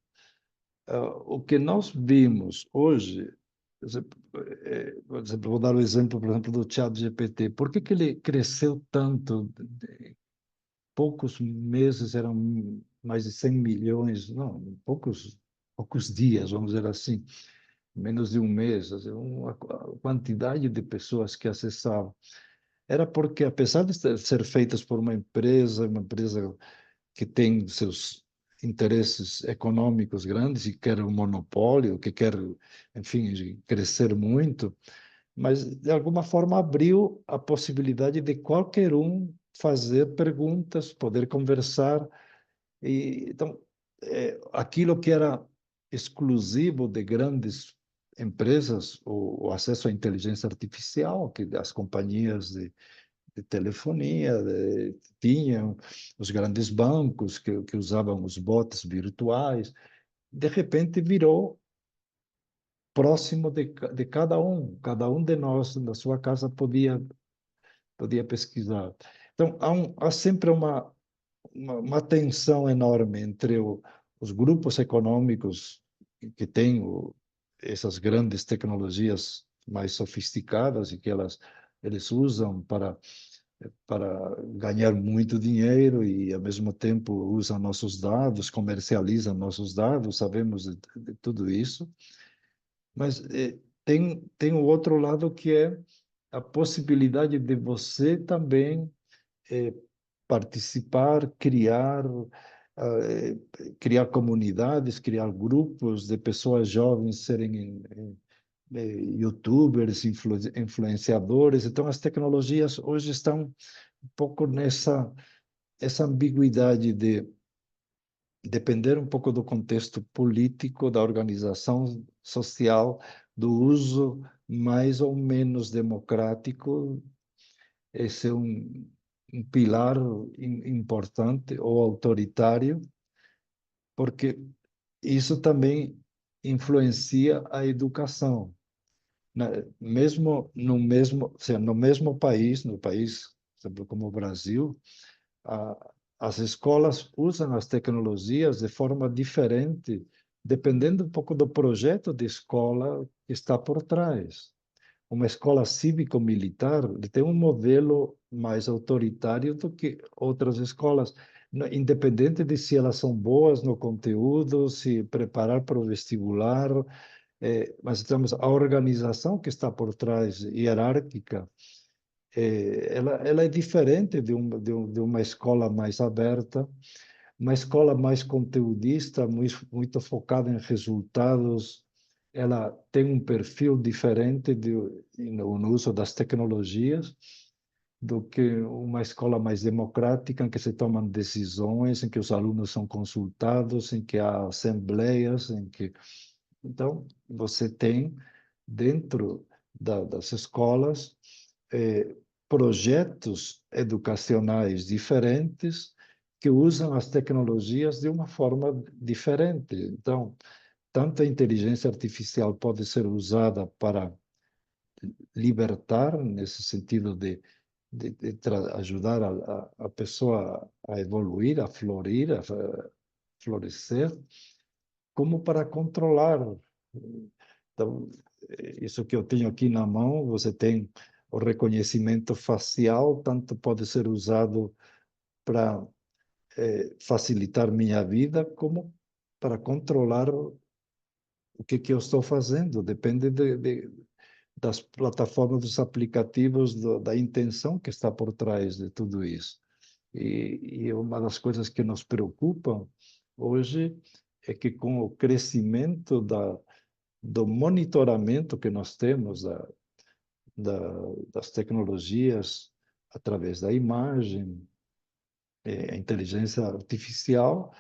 O que nós vimos hoje, por exemplo, vou dar o exemplo, por exemplo, do ChatGPT. Por que ele cresceu tanto? Poucos meses eram mais de 100 milhões, não, poucos dias, vamos dizer assim, menos de um mês, assim, uma quantidade de pessoas que acessavam. Era porque, apesar de ser feitas por uma empresa que tem seus interesses econômicos grandes e quer um monopólio, que quer, enfim, crescer muito, mas de alguma forma abriu a possibilidade de qualquer um fazer perguntas, poder conversar. Então, aquilo que era exclusivo de grandes empresas, o acesso à inteligência artificial, que as companhias de telefonia tinham, os grandes bancos que usavam os bots virtuais, de repente virou próximo de cada um de nós, na sua casa, podia pesquisar. Então, há sempre uma tensão enorme entre os grupos econômicos que têm essas grandes tecnologias mais sofisticadas e que eles usam para ganhar muito dinheiro e, ao mesmo tempo, usam nossos dados, comercializam nossos dados, sabemos de tudo isso. Mas tem o outro lado que é a possibilidade de você também participar, criar comunidades, criar grupos de pessoas jovens serem YouTubers, influenciadores. Então, as tecnologias hoje estão um pouco essa ambiguidade de depender um pouco do contexto político, da organização social, do uso mais ou menos democrático. Esse é um pilar importante ou autoritário, porque isso também influencia a educação. Mesmo no mesmo, ou seja, no mesmo país, no país, por exemplo, como o Brasil, as escolas usam as tecnologias de forma diferente, dependendo um pouco do projeto de escola que está por trás. Uma escola cívico-militar tem um modelo mais autoritário do que outras escolas, independente de se elas são boas no conteúdo, se preparar para o vestibular, mas temos a organização que está por trás, hierárquica, ela é diferente de uma escola mais aberta, uma escola mais conteudista, muito focada em resultados. Ela tem um perfil diferente no uso das tecnologias do que uma escola mais democrática, em que se tomam decisões, em que os alunos são consultados, em que há assembleias, em que... Então, você tem, dentro das escolas, eh, projetos educacionais diferentes que usam as tecnologias de uma forma diferente. Então, tanto a inteligência artificial pode ser usada para libertar, nesse sentido de ajudar a pessoa a evoluir, a florir, a florescer, como para controlar. Então, isso que eu tenho aqui na mão, você tem o reconhecimento facial, tanto pode ser usado para facilitar minha vida, como para controlar o que eu estou fazendo. Depende das plataformas, dos aplicativos, da intenção que está por trás de tudo isso. E uma das coisas que nos preocupam hoje é que, com o crescimento do monitoramento que nós temos das tecnologias, através da imagem, a inteligência artificial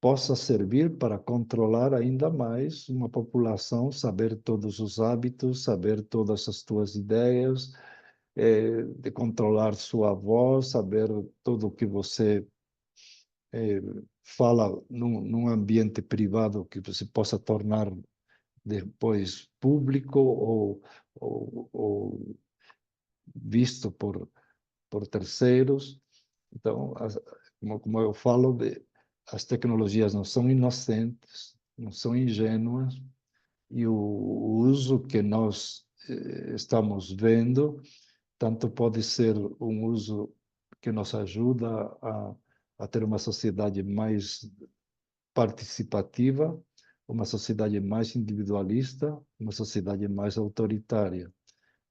possa servir para controlar ainda mais uma população, saber todos os hábitos, saber todas as tuas ideias, de controlar sua voz, saber tudo o que você fala num ambiente privado, que você possa tornar depois público ou visto por terceiros. Então, como eu falo, as tecnologias não são inocentes, não são ingênuas, e o uso que nós estamos vendo, tanto pode ser um uso que nos ajuda a ter uma sociedade mais participativa, uma sociedade mais individualista, uma sociedade mais autoritária.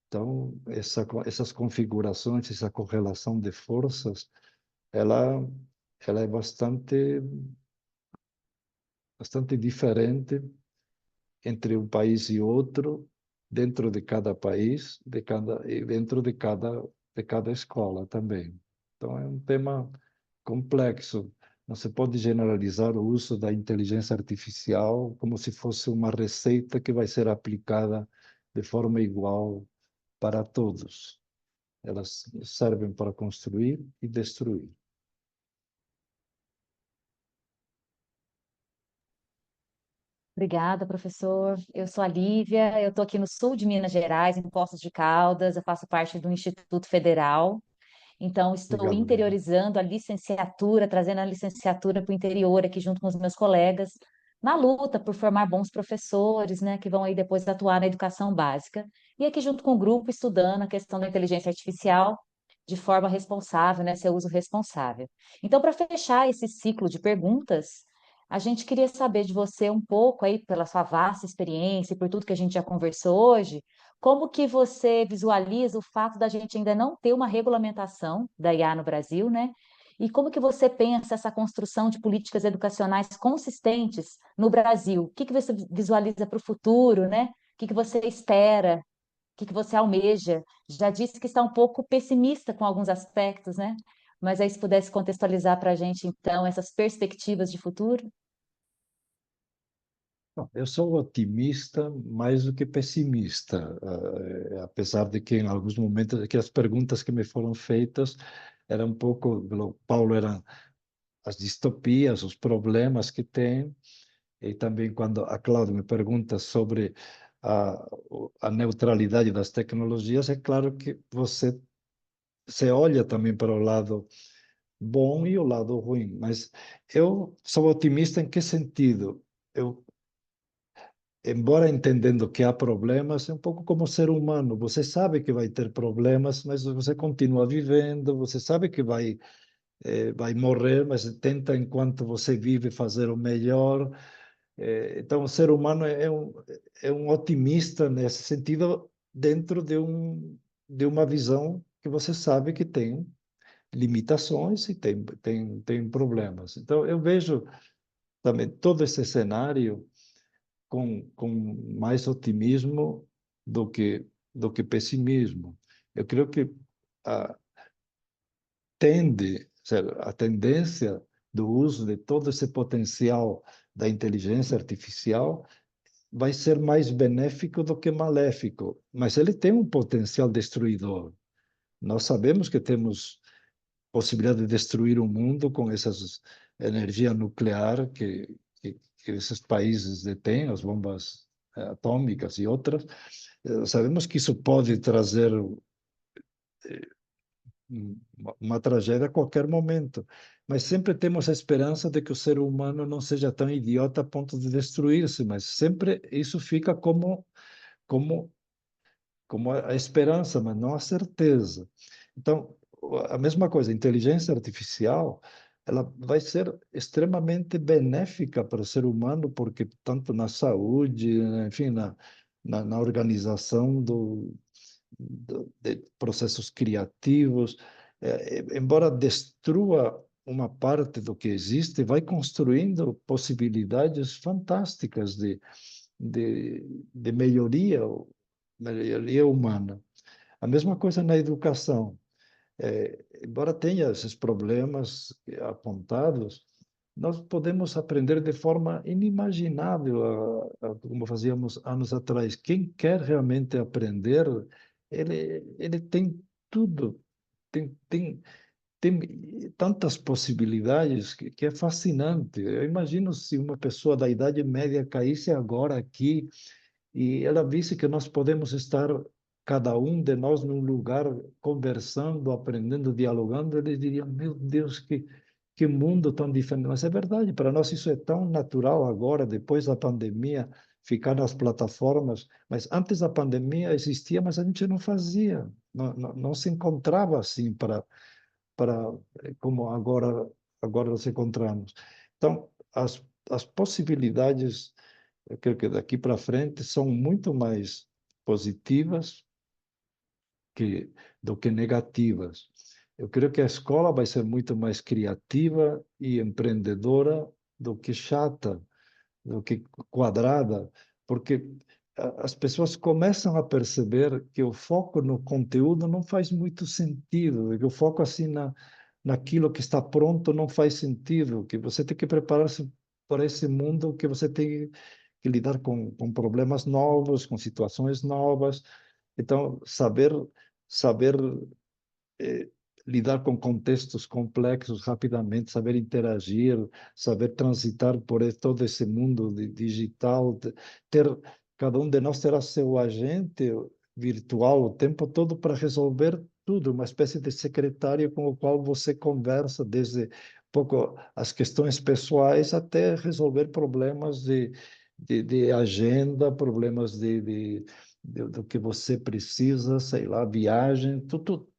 Então, essas configurações, essa correlação de forças, ela, ela é bastante diferente entre um país e outro, dentro de cada país, e dentro de cada escola também. Então, é um tema complexo. Não se pode generalizar o uso da inteligência artificial como se fosse uma receita que vai ser aplicada de forma igual para todos. Elas servem para construir e destruir. Obrigada, professor. Eu sou a Lívia, eu estou aqui no sul de Minas Gerais, em Poços de Caldas, eu faço parte do Instituto Federal, então estou Obrigado, Lívia. interiorizando a licenciatura, trazendo a licenciatura para o interior aqui junto com os meus colegas, na luta por formar bons professores, né, que vão aí depois atuar na educação básica, e aqui junto com o grupo estudando a questão da inteligência artificial de forma responsável, né, seu uso responsável. Então, para fechar esse ciclo de perguntas, a gente queria saber de você um pouco aí, pela sua vasta experiência e por tudo que a gente já conversou hoje, como que você visualiza o fato da gente ainda não ter uma regulamentação da IA no Brasil, né? E como que você pensa essa construção de políticas educacionais consistentes no Brasil? O que que você visualiza para o futuro, né? O que que você espera? O que que você almeja? Já disse que está um pouco pessimista com alguns aspectos, né? Mas aí se pudesse contextualizar para a gente, então, essas perspectivas de futuro. Bom, eu sou otimista mais do que pessimista, apesar de que em alguns momentos que as perguntas que me foram feitas eram um pouco, pelo Paulo, eram as distopias, os problemas que tem, e também quando a Cláudia me pergunta sobre a neutralidade das tecnologias, é claro que você olha também para o lado bom e o lado ruim, mas eu sou otimista em que sentido? Eu embora entendendo que há problemas, é um pouco como ser humano. Você sabe que vai ter problemas, mas você continua vivendo. Você sabe que vai morrer, mas tenta, enquanto você vive, fazer o melhor. Então, o ser humano é um otimista nesse sentido, dentro de uma visão que você sabe que tem limitações e tem problemas. Então, eu vejo também todo esse cenário com mais otimismo do que pessimismo. Eu creio que a, a tendência do uso de todo esse potencial da inteligência artificial vai ser mais benéfico do que maléfico, mas ele tem um potencial destruidor. Nós sabemos que temos possibilidade de destruir o mundo com essas energia nuclear que esses países detêm, as bombas atômicas e outras. Sabemos que isso pode trazer uma tragédia a qualquer momento, mas sempre temos a esperança de que o ser humano não seja tão idiota a ponto de destruir-se, mas sempre isso fica como como a esperança, mas não a certeza. Então, a mesma coisa, a inteligência artificial, ela vai ser extremamente benéfica para o ser humano, porque tanto na saúde, enfim, na organização de processos criativos, embora destrua uma parte do que existe, vai construindo possibilidades fantásticas de melhoria humana. A mesma coisa na educação. Embora tenha esses problemas apontados, nós podemos aprender de forma inimaginável, como fazíamos anos atrás. Quem quer realmente aprender, ele tem tudo, tem tem tantas possibilidades que é fascinante. Eu imagino se uma pessoa da Idade Média caísse agora aqui e ela disse que nós podemos estar, cada um de nós, num lugar, conversando, aprendendo, dialogando. Ele diria: Meu Deus, que mundo tão diferente. Mas é verdade, para nós isso é tão natural agora, depois da pandemia, ficar nas plataformas. Mas antes da pandemia existia, mas a gente não fazia, não se encontrava assim como agora nos encontramos. Então, as possibilidades, eu creio que daqui para frente são muito mais positivas do que negativas. Eu creio que a escola vai ser muito mais criativa e empreendedora do que chata, do que quadrada, porque as pessoas começam a perceber que o foco no conteúdo não faz muito sentido, que o foco assim naquilo que está pronto não faz sentido, que você tem que preparar-se para esse mundo, que você tem que lidar com problemas novos, com situações novas. Então, saber eh, lidar com contextos complexos rapidamente, saber interagir, saber transitar por todo esse mundo digital, ter cada um de nós terá seu agente virtual o tempo todo para resolver tudo, uma espécie de secretário com o qual você conversa desde pouco as questões pessoais até resolver problemas de agenda, problemas do que você precisa, sei lá, viagem,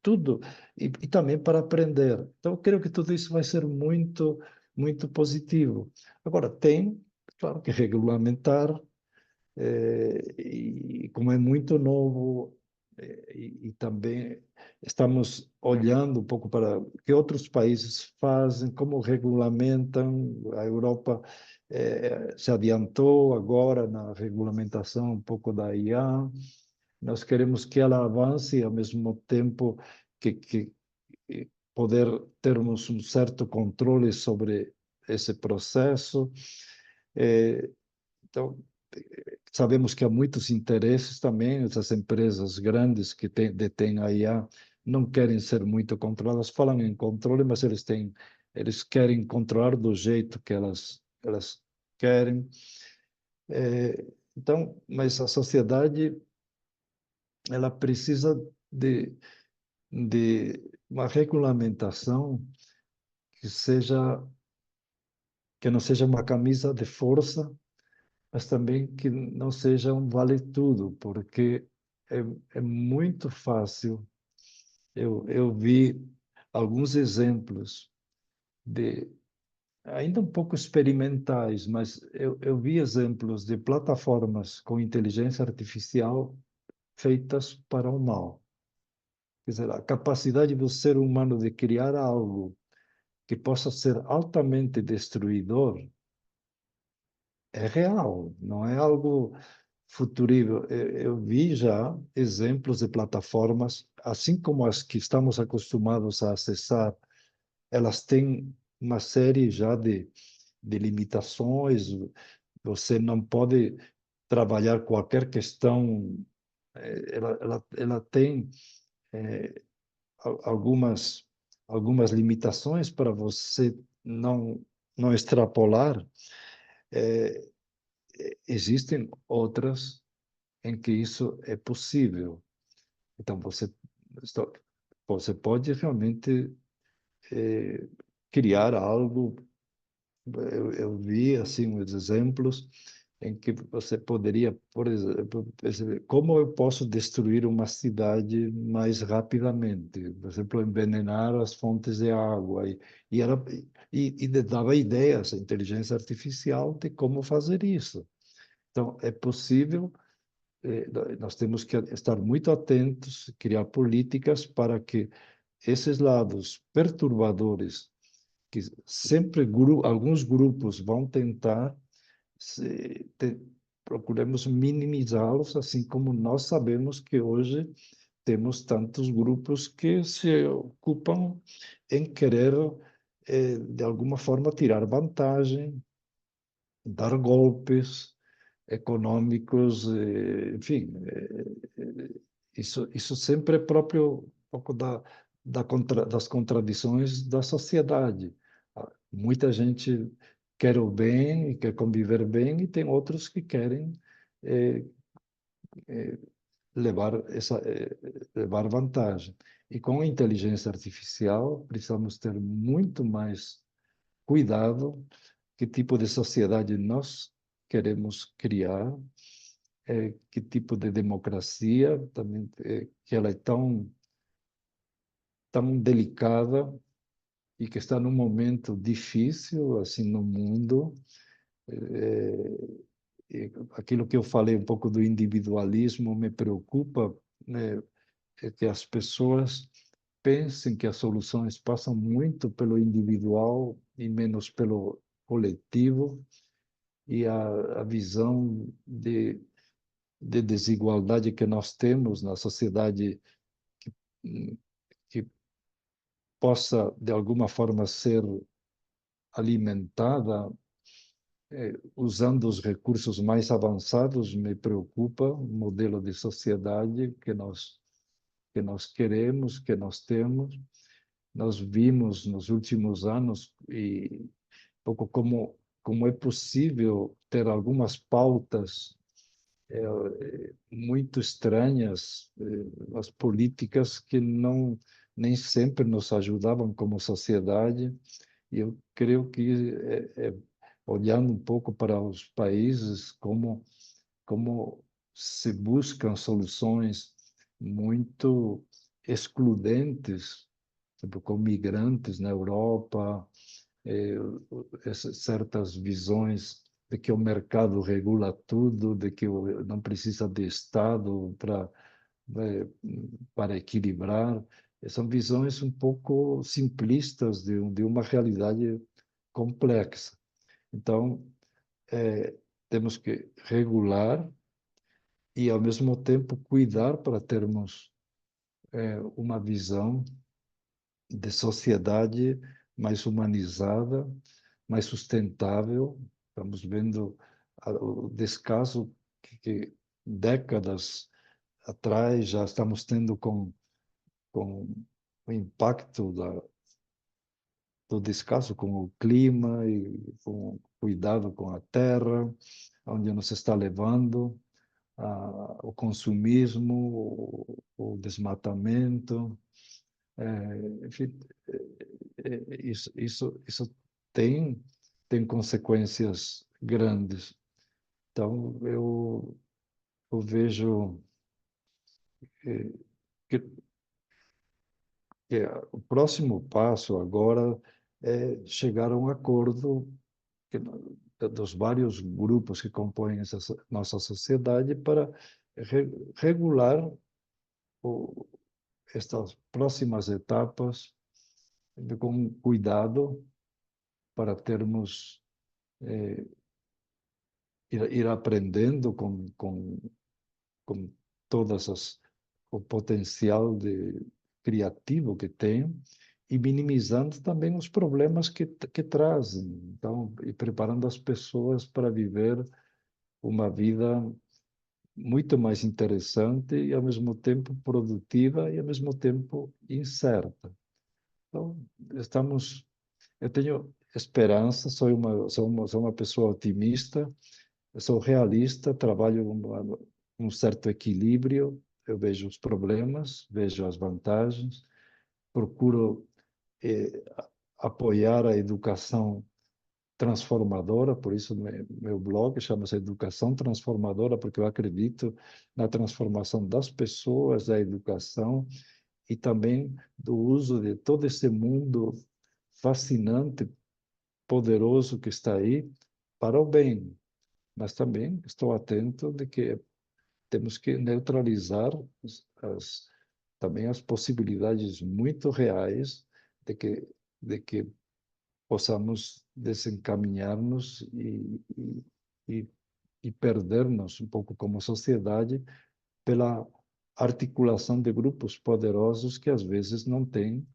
tudo, e também para aprender. Então, eu creio que tudo isso vai ser muito, muito positivo. Agora, claro que regulamentar, e como é muito novo, e também estamos olhando um pouco para o que outros países fazem, como regulamentam. A Europa se adiantou agora na regulamentação um pouco da IA. Nós queremos que ela avance e, ao mesmo tempo, que poder termos um certo controle sobre esse processo. Então, sabemos que há muitos interesses também, essas empresas grandes que detêm a IA não querem ser muito controladas, falam em controle, mas eles querem controlar do jeito que elas querem. Então, mas a sociedade, ela precisa de uma regulamentação que seja, que não seja uma camisa de força, mas também que não seja um vale-tudo, porque é, é muito fácil. Eu vi alguns exemplos de, ainda um pouco experimentais, mas eu vi exemplos de plataformas com inteligência artificial feitas para o mal. Quer dizer, a capacidade do ser humano de criar algo que possa ser altamente destruidor é real, não é algo futurível. Eu vi já exemplos de plataformas, assim como as que estamos acostumados a acessar, elas têm uma série já de limitações. Você não pode trabalhar qualquer questão. Ela tem algumas limitações para você não extrapolar. É, existem outras em que isso é possível. Então, você pode realmente criar algo. Eu vi assim os exemplos em que você poderia, por exemplo, perceber como eu posso destruir uma cidade mais rapidamente. Por exemplo, envenenar as fontes de água. E, ela, e dava ideias, a inteligência artificial, de como fazer isso. Então, é possível. Nós temos que estar muito atentos, criar políticas para que esses lados perturbadores, que sempre alguns grupos vão tentar, procuremos minimizá-los, assim como nós sabemos que hoje temos tantos grupos que se ocupam em querer, de alguma forma, tirar vantagem, dar golpes econômicos, enfim, isso sempre é próprio um pouco das contradições da sociedade. Muita gente quer o bem e quer conviver bem, e tem outros que querem eh, levar vantagem. E com a inteligência artificial, precisamos ter muito mais cuidado que tipo de sociedade nós queremos criar, que tipo de democracia também, que ela é tão delicada e que está num momento difícil assim no mundo. Aquilo que eu falei um pouco do individualismo me preocupa, né, é que as pessoas pensem que as soluções passam muito pelo individual e menos pelo coletivo, e a visão de desigualdade que nós temos na sociedade que possa, de alguma forma, ser alimentada usando os recursos mais avançados, me preocupa o modelo de sociedade que nós queremos, que nós temos. Nós vimos nos últimos anos e pouco como é possível ter algumas pautas muito estranhas, as políticas que não nem sempre nos ajudavam como sociedade. E eu creio que, olhando um pouco para os países, como se buscam soluções muito excludentes, tipo, com migrantes na Europa, eh, certas visões de que o mercado regula tudo, de que não precisa de Estado eh, para equilibrar. São visões um pouco simplistas de uma realidade complexa. Então, temos que regular e, ao mesmo tempo, cuidar para termos uma visão de sociedade mais humanizada, mais sustentável. Estamos vendo o descaso que décadas atrás já estamos tendo com o impacto do descaso com o clima e com o cuidado com a terra, onde nos está levando o consumismo, o desmatamento, enfim, isso tem consequências grandes. Então, eu vejo eh, que, que o próximo passo agora é chegar a um acordo que, dos vários grupos que compõem essa nossa sociedade para regular o, estas próximas etapas com cuidado para termos ir aprendendo com todas o potencial criativo que tem e minimizando também os problemas que trazem. Então, e preparando as pessoas para viver uma vida muito mais interessante e, ao mesmo tempo, produtiva e, ao mesmo tempo, incerta. Então, eu tenho esperança, sou uma pessoa otimista, eu sou realista, trabalho um certo equilíbrio, eu vejo os problemas, vejo as vantagens, procuro apoiar a educação transformadora, por isso meu blog chama-se Educação Transformadora, porque eu acredito na transformação das pessoas, da educação e também do uso de todo esse mundo fascinante, poderoso que está aí para o bem. Mas também estou atento de que temos que neutralizar também as possibilidades muito reais de que possamos desencaminhar-nos e, e perder-nos um pouco como sociedade pela articulação de grupos poderosos que às vezes não têm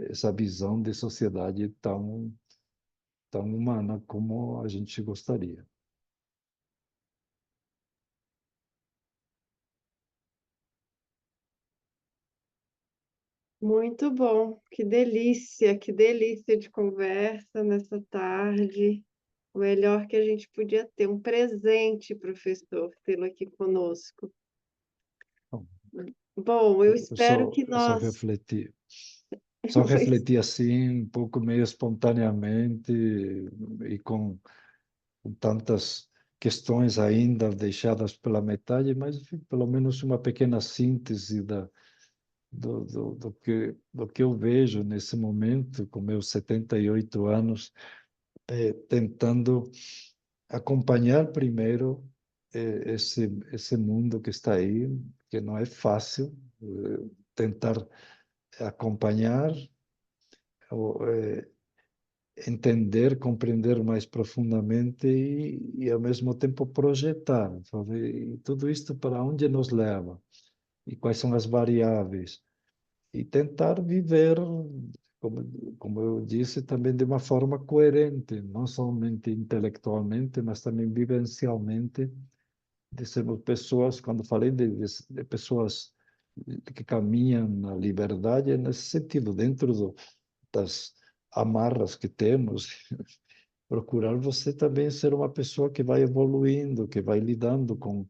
essa visão de sociedade tão humana como a gente gostaria. Muito bom, que delícia de conversa nessa tarde. O melhor que a gente podia ter, um presente, professor, tê-lo aqui conosco. Bom, Bom, eu espero que eu só nós. refleti assim, um pouco meio espontaneamente e com tantas questões ainda deixadas pela metade, mas enfim, pelo menos uma pequena síntese do que eu vejo nesse momento, com meus 78 anos, tentando acompanhar primeiro esse mundo que está aí, que não é fácil, tentar acompanhar, entender, compreender mais profundamente ao mesmo tempo projetar, sabe? E tudo isto para onde nos leva e quais são as variáveis e tentar viver, como eu disse, também de uma forma coerente, não somente intelectualmente, mas também vivencialmente, de sermos pessoas, quando falei de pessoas que caminham na liberdade, é nesse sentido, dentro das amarras que temos, procurar você também ser uma pessoa que vai evoluindo, que vai lidando com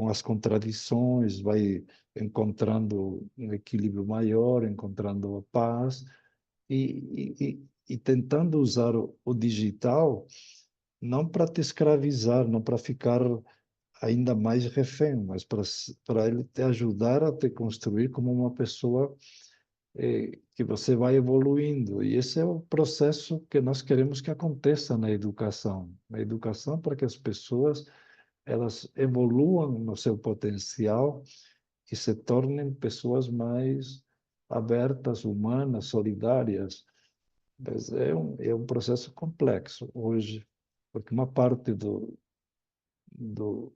as contradições, vai encontrando um equilíbrio maior, encontrando a paz e tentando usar o digital não para te escravizar, não para ficar ainda mais refém, mas para ele te ajudar a te construir como uma pessoa que você vai evoluindo. E esse é o processo que nós queremos que aconteça na educação. Na educação, para que as pessoas elas evoluam no seu potencial e se tornem pessoas mais abertas, humanas, solidárias. Mas é um processo complexo hoje, porque uma parte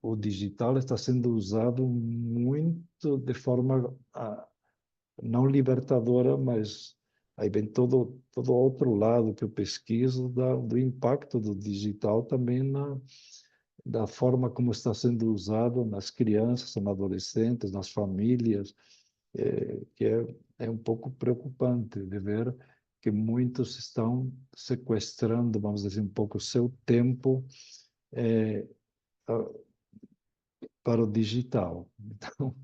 o digital está sendo usado muito de forma não libertadora, mas Aí vem todo outro lado que eu pesquiso do impacto do digital também da forma como está sendo usado nas crianças, nos adolescentes, nas famílias, que é um pouco preocupante de ver que muitos estão sequestrando, vamos dizer, um pouco o seu tempo eh, a- para o digital. Então,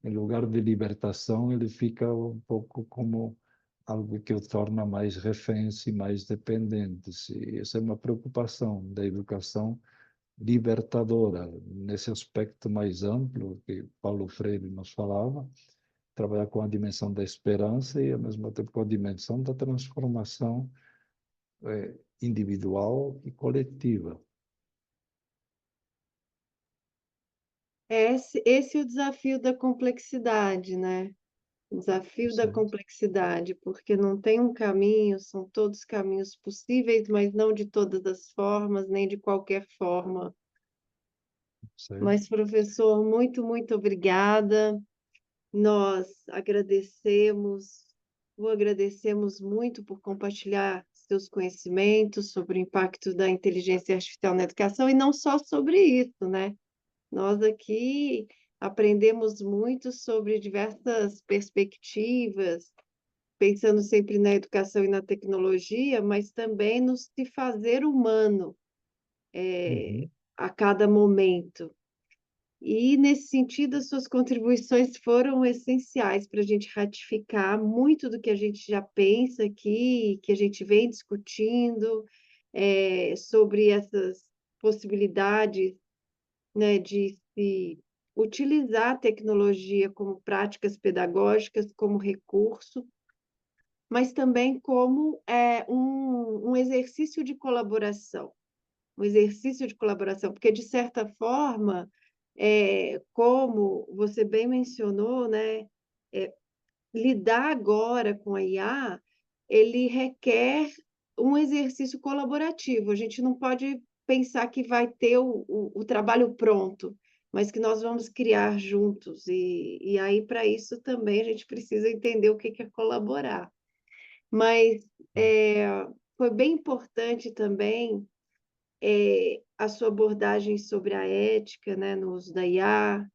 em lugar de libertação, ele fica um pouco como algo que o torna mais reféns e mais dependentes. E essa é uma preocupação da educação libertadora, nesse aspecto mais amplo que Paulo Freire nos falava, trabalhar com a dimensão da esperança e, ao mesmo tempo, com a dimensão da transformação individual e coletiva. Esse é o desafio da complexidade, né? O desafio da Certo, complexidade, porque não tem um caminho, são todos caminhos possíveis, mas não de todas as formas, nem de qualquer forma. certo. Mas, professor, muito, muito obrigada. Nós o agradecemos muito por compartilhar seus conhecimentos sobre o impacto da inteligência artificial na educação, e não só sobre isso, né? Nós aqui aprendemos muito sobre diversas perspectivas, pensando sempre na educação e na tecnologia, mas também no se fazer humano, Uhum. a cada momento. E, nesse sentido, as suas contribuições foram essenciais para a gente ratificar muito do que a gente já pensa aqui, que a gente vem discutindo, sobre essas possibilidades, né, de se utilizar a tecnologia como práticas pedagógicas, como recurso, mas também como um exercício de colaboração, porque, de certa forma, como você bem mencionou, né, é, lidar agora com a IA, ele requer um exercício colaborativo. A gente não pode pensar que vai ter o trabalho pronto, mas que nós vamos criar juntos. E aí, para isso também, a gente precisa entender o que é colaborar. Mas foi bem importante também a sua abordagem sobre a ética, né, no uso da IA,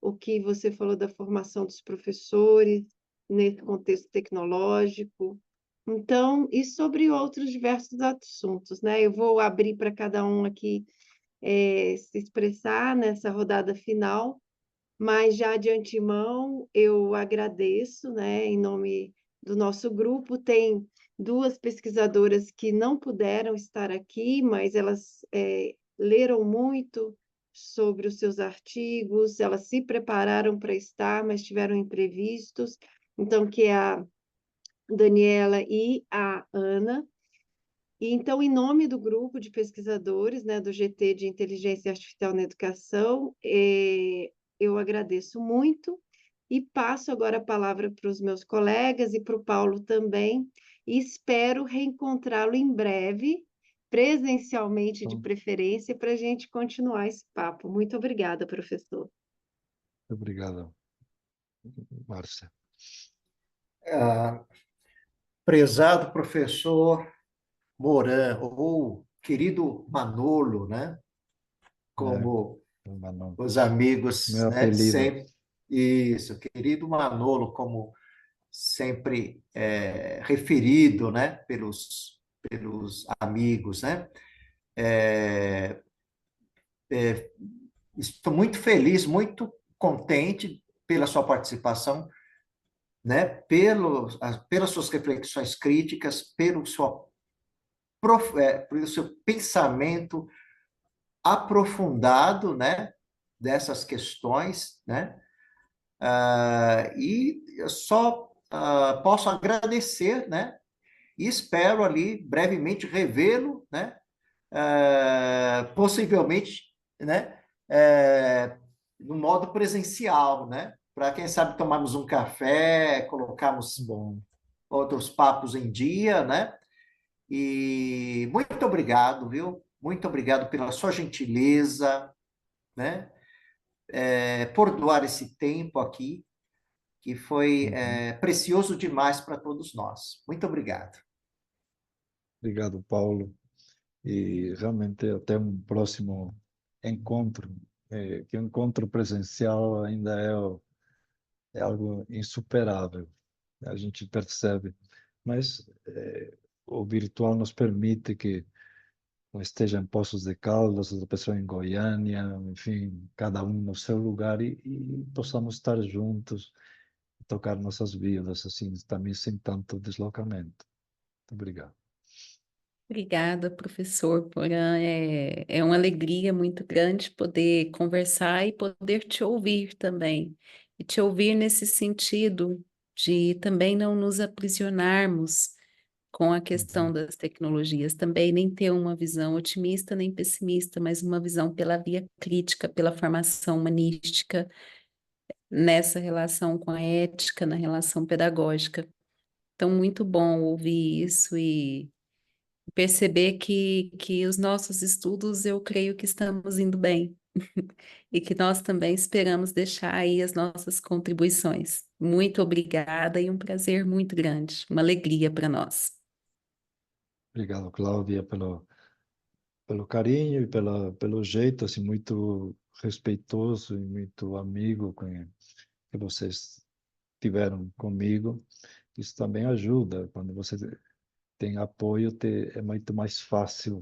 o que você falou da formação dos professores nesse contexto tecnológico. Então, e sobre outros diversos assuntos, né? Eu vou abrir para cada um aqui se expressar nessa rodada final, mas já de antemão eu agradeço, né, em nome do nosso grupo. Tem duas pesquisadoras que não puderam estar aqui, mas elas leram muito sobre os seus artigos, elas se prepararam para estar, mas tiveram imprevistos. Então, que é a Daniela e a Ana. E então, em nome do grupo de pesquisadores, né, do GT de Inteligência Artificial na Educação, eu agradeço muito e passo agora a palavra para os meus colegas e para o Paulo também, e espero reencontrá-lo em breve, presencialmente de Então, preferência, para a gente continuar esse papo. Muito obrigada, professor. obrigado, Márcia. Prezado professor Moran, ou querido Manolo, né? É, Como Manon, os amigos, meu né? apelido. Sempre isso, querido Manolo, como sempre referido, né? Pelos amigos, né? É, estou muito feliz, muito contente pela sua participação, né? Pelas suas reflexões críticas, pelo seu pensamento aprofundado, né, dessas questões, né? E eu só posso agradecer, né? E espero ali brevemente revê-lo, né? Possivelmente, né? No modo presencial, né? Para quem sabe tomarmos um café, colocarmos Bom, outros papos em dia, né? E muito obrigado, viu? Muito obrigado pela sua gentileza, né? Por doar esse tempo aqui que foi Uhum. precioso demais para todos nós. Muito obrigado. Obrigado, Paulo. E realmente até um próximo encontro, que o encontro presencial ainda é algo insuperável, a gente percebe, mas o virtual nos permite que esteja em Poços de Caldas, outra pessoa em Goiânia, enfim, cada um no seu lugar e possamos estar juntos, tocar nossas vidas, assim, também sem tanto deslocamento. Muito obrigado. Obrigada, professor Porã. É uma alegria muito grande poder conversar e poder te ouvir também. E te ouvir nesse sentido de também não nos aprisionarmos com a questão Uhum. das tecnologias, também nem ter uma visão otimista nem pessimista, mas uma visão pela via crítica, pela formação humanística, nessa relação com a ética, na relação pedagógica. Então, muito bom ouvir isso e perceber que os nossos estudos, eu creio que estamos indo bem e que nós também esperamos deixar aí as nossas contribuições. Muito obrigada e um prazer muito grande, uma alegria para nós. Obrigado, Cláudia, pelo carinho e pelo jeito assim muito respeitoso e muito amigo que vocês tiveram comigo. Isso também ajuda. Quando você tem apoio, é muito mais fácil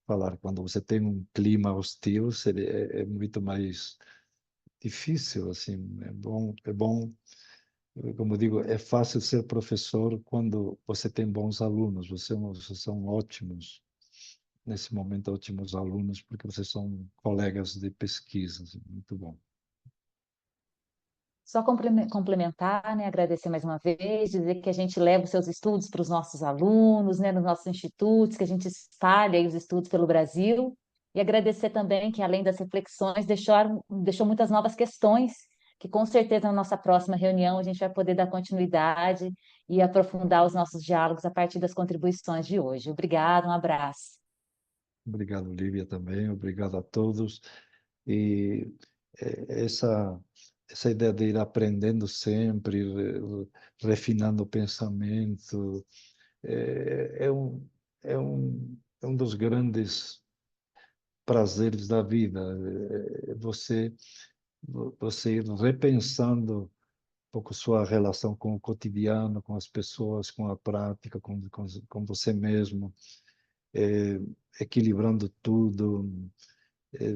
falar. Quando você tem um clima hostil, é muito mais difícil, assim. É bom, como eu digo, é fácil ser professor quando você tem bons alunos. Vocês são ótimos nesse momento, ótimos alunos, porque vocês são colegas de pesquisa, assim, muito bom. Só complementar, né, agradecer mais uma vez, dizer que a gente leva os seus estudos para os nossos alunos, né, nos nossos institutos, que a gente espalha aí os estudos pelo Brasil, e agradecer também que, além das reflexões, deixou muitas novas questões, que com certeza na nossa próxima reunião a gente vai poder dar continuidade e aprofundar os nossos diálogos a partir das contribuições de hoje. Obrigada, um abraço. Obrigado, Lívia, também. Obrigado a todos. E essa ideia de ir aprendendo sempre, refinando o pensamento, é um dos grandes prazeres da vida. Você ir repensando um pouco sua relação com o cotidiano, com as pessoas, com a prática, com você mesmo, é, equilibrando tudo, é,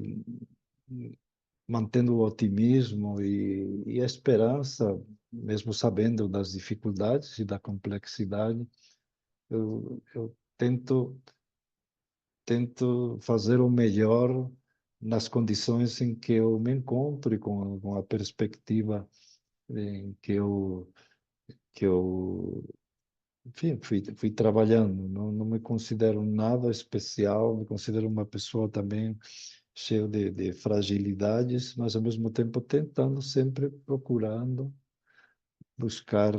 mantendo o otimismo e a esperança, mesmo sabendo das dificuldades e da complexidade. Eu tento fazer o melhor nas condições em que eu me encontro e com a perspectiva em que eu enfim, fui trabalhando. Não me considero nada especial, me considero uma pessoa também cheia de fragilidades, mas ao mesmo tempo tentando, sempre procurando buscar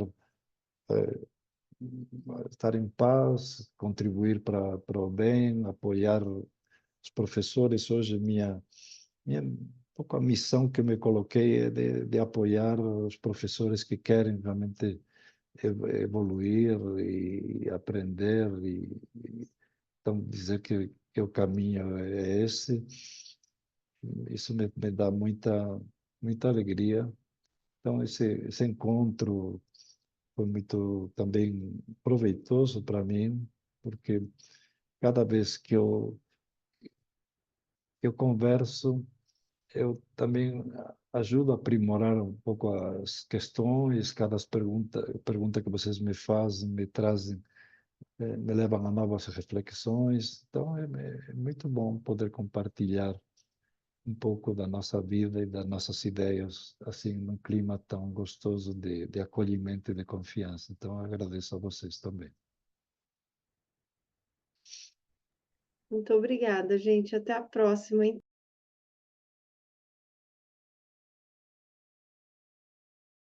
estar em paz, contribuir para o bem, apoiar os professores. Hoje, um pouco a missão que eu me coloquei é de apoiar os professores que querem realmente evoluir e aprender então dizer que o caminho é esse, isso me dá muita alegria. Então esse encontro foi muito também proveitoso para mim, porque cada vez que eu converso, eu também ajudo a aprimorar um pouco as questões, cada pergunta que vocês me fazem me trazem me levam a novas reflexões. Então, é muito bom poder compartilhar um pouco da nossa vida e das nossas ideias, assim, num clima tão gostoso de acolhimento e de confiança. Então, eu agradeço a vocês também. Muito obrigada, gente. Até a próxima, hein?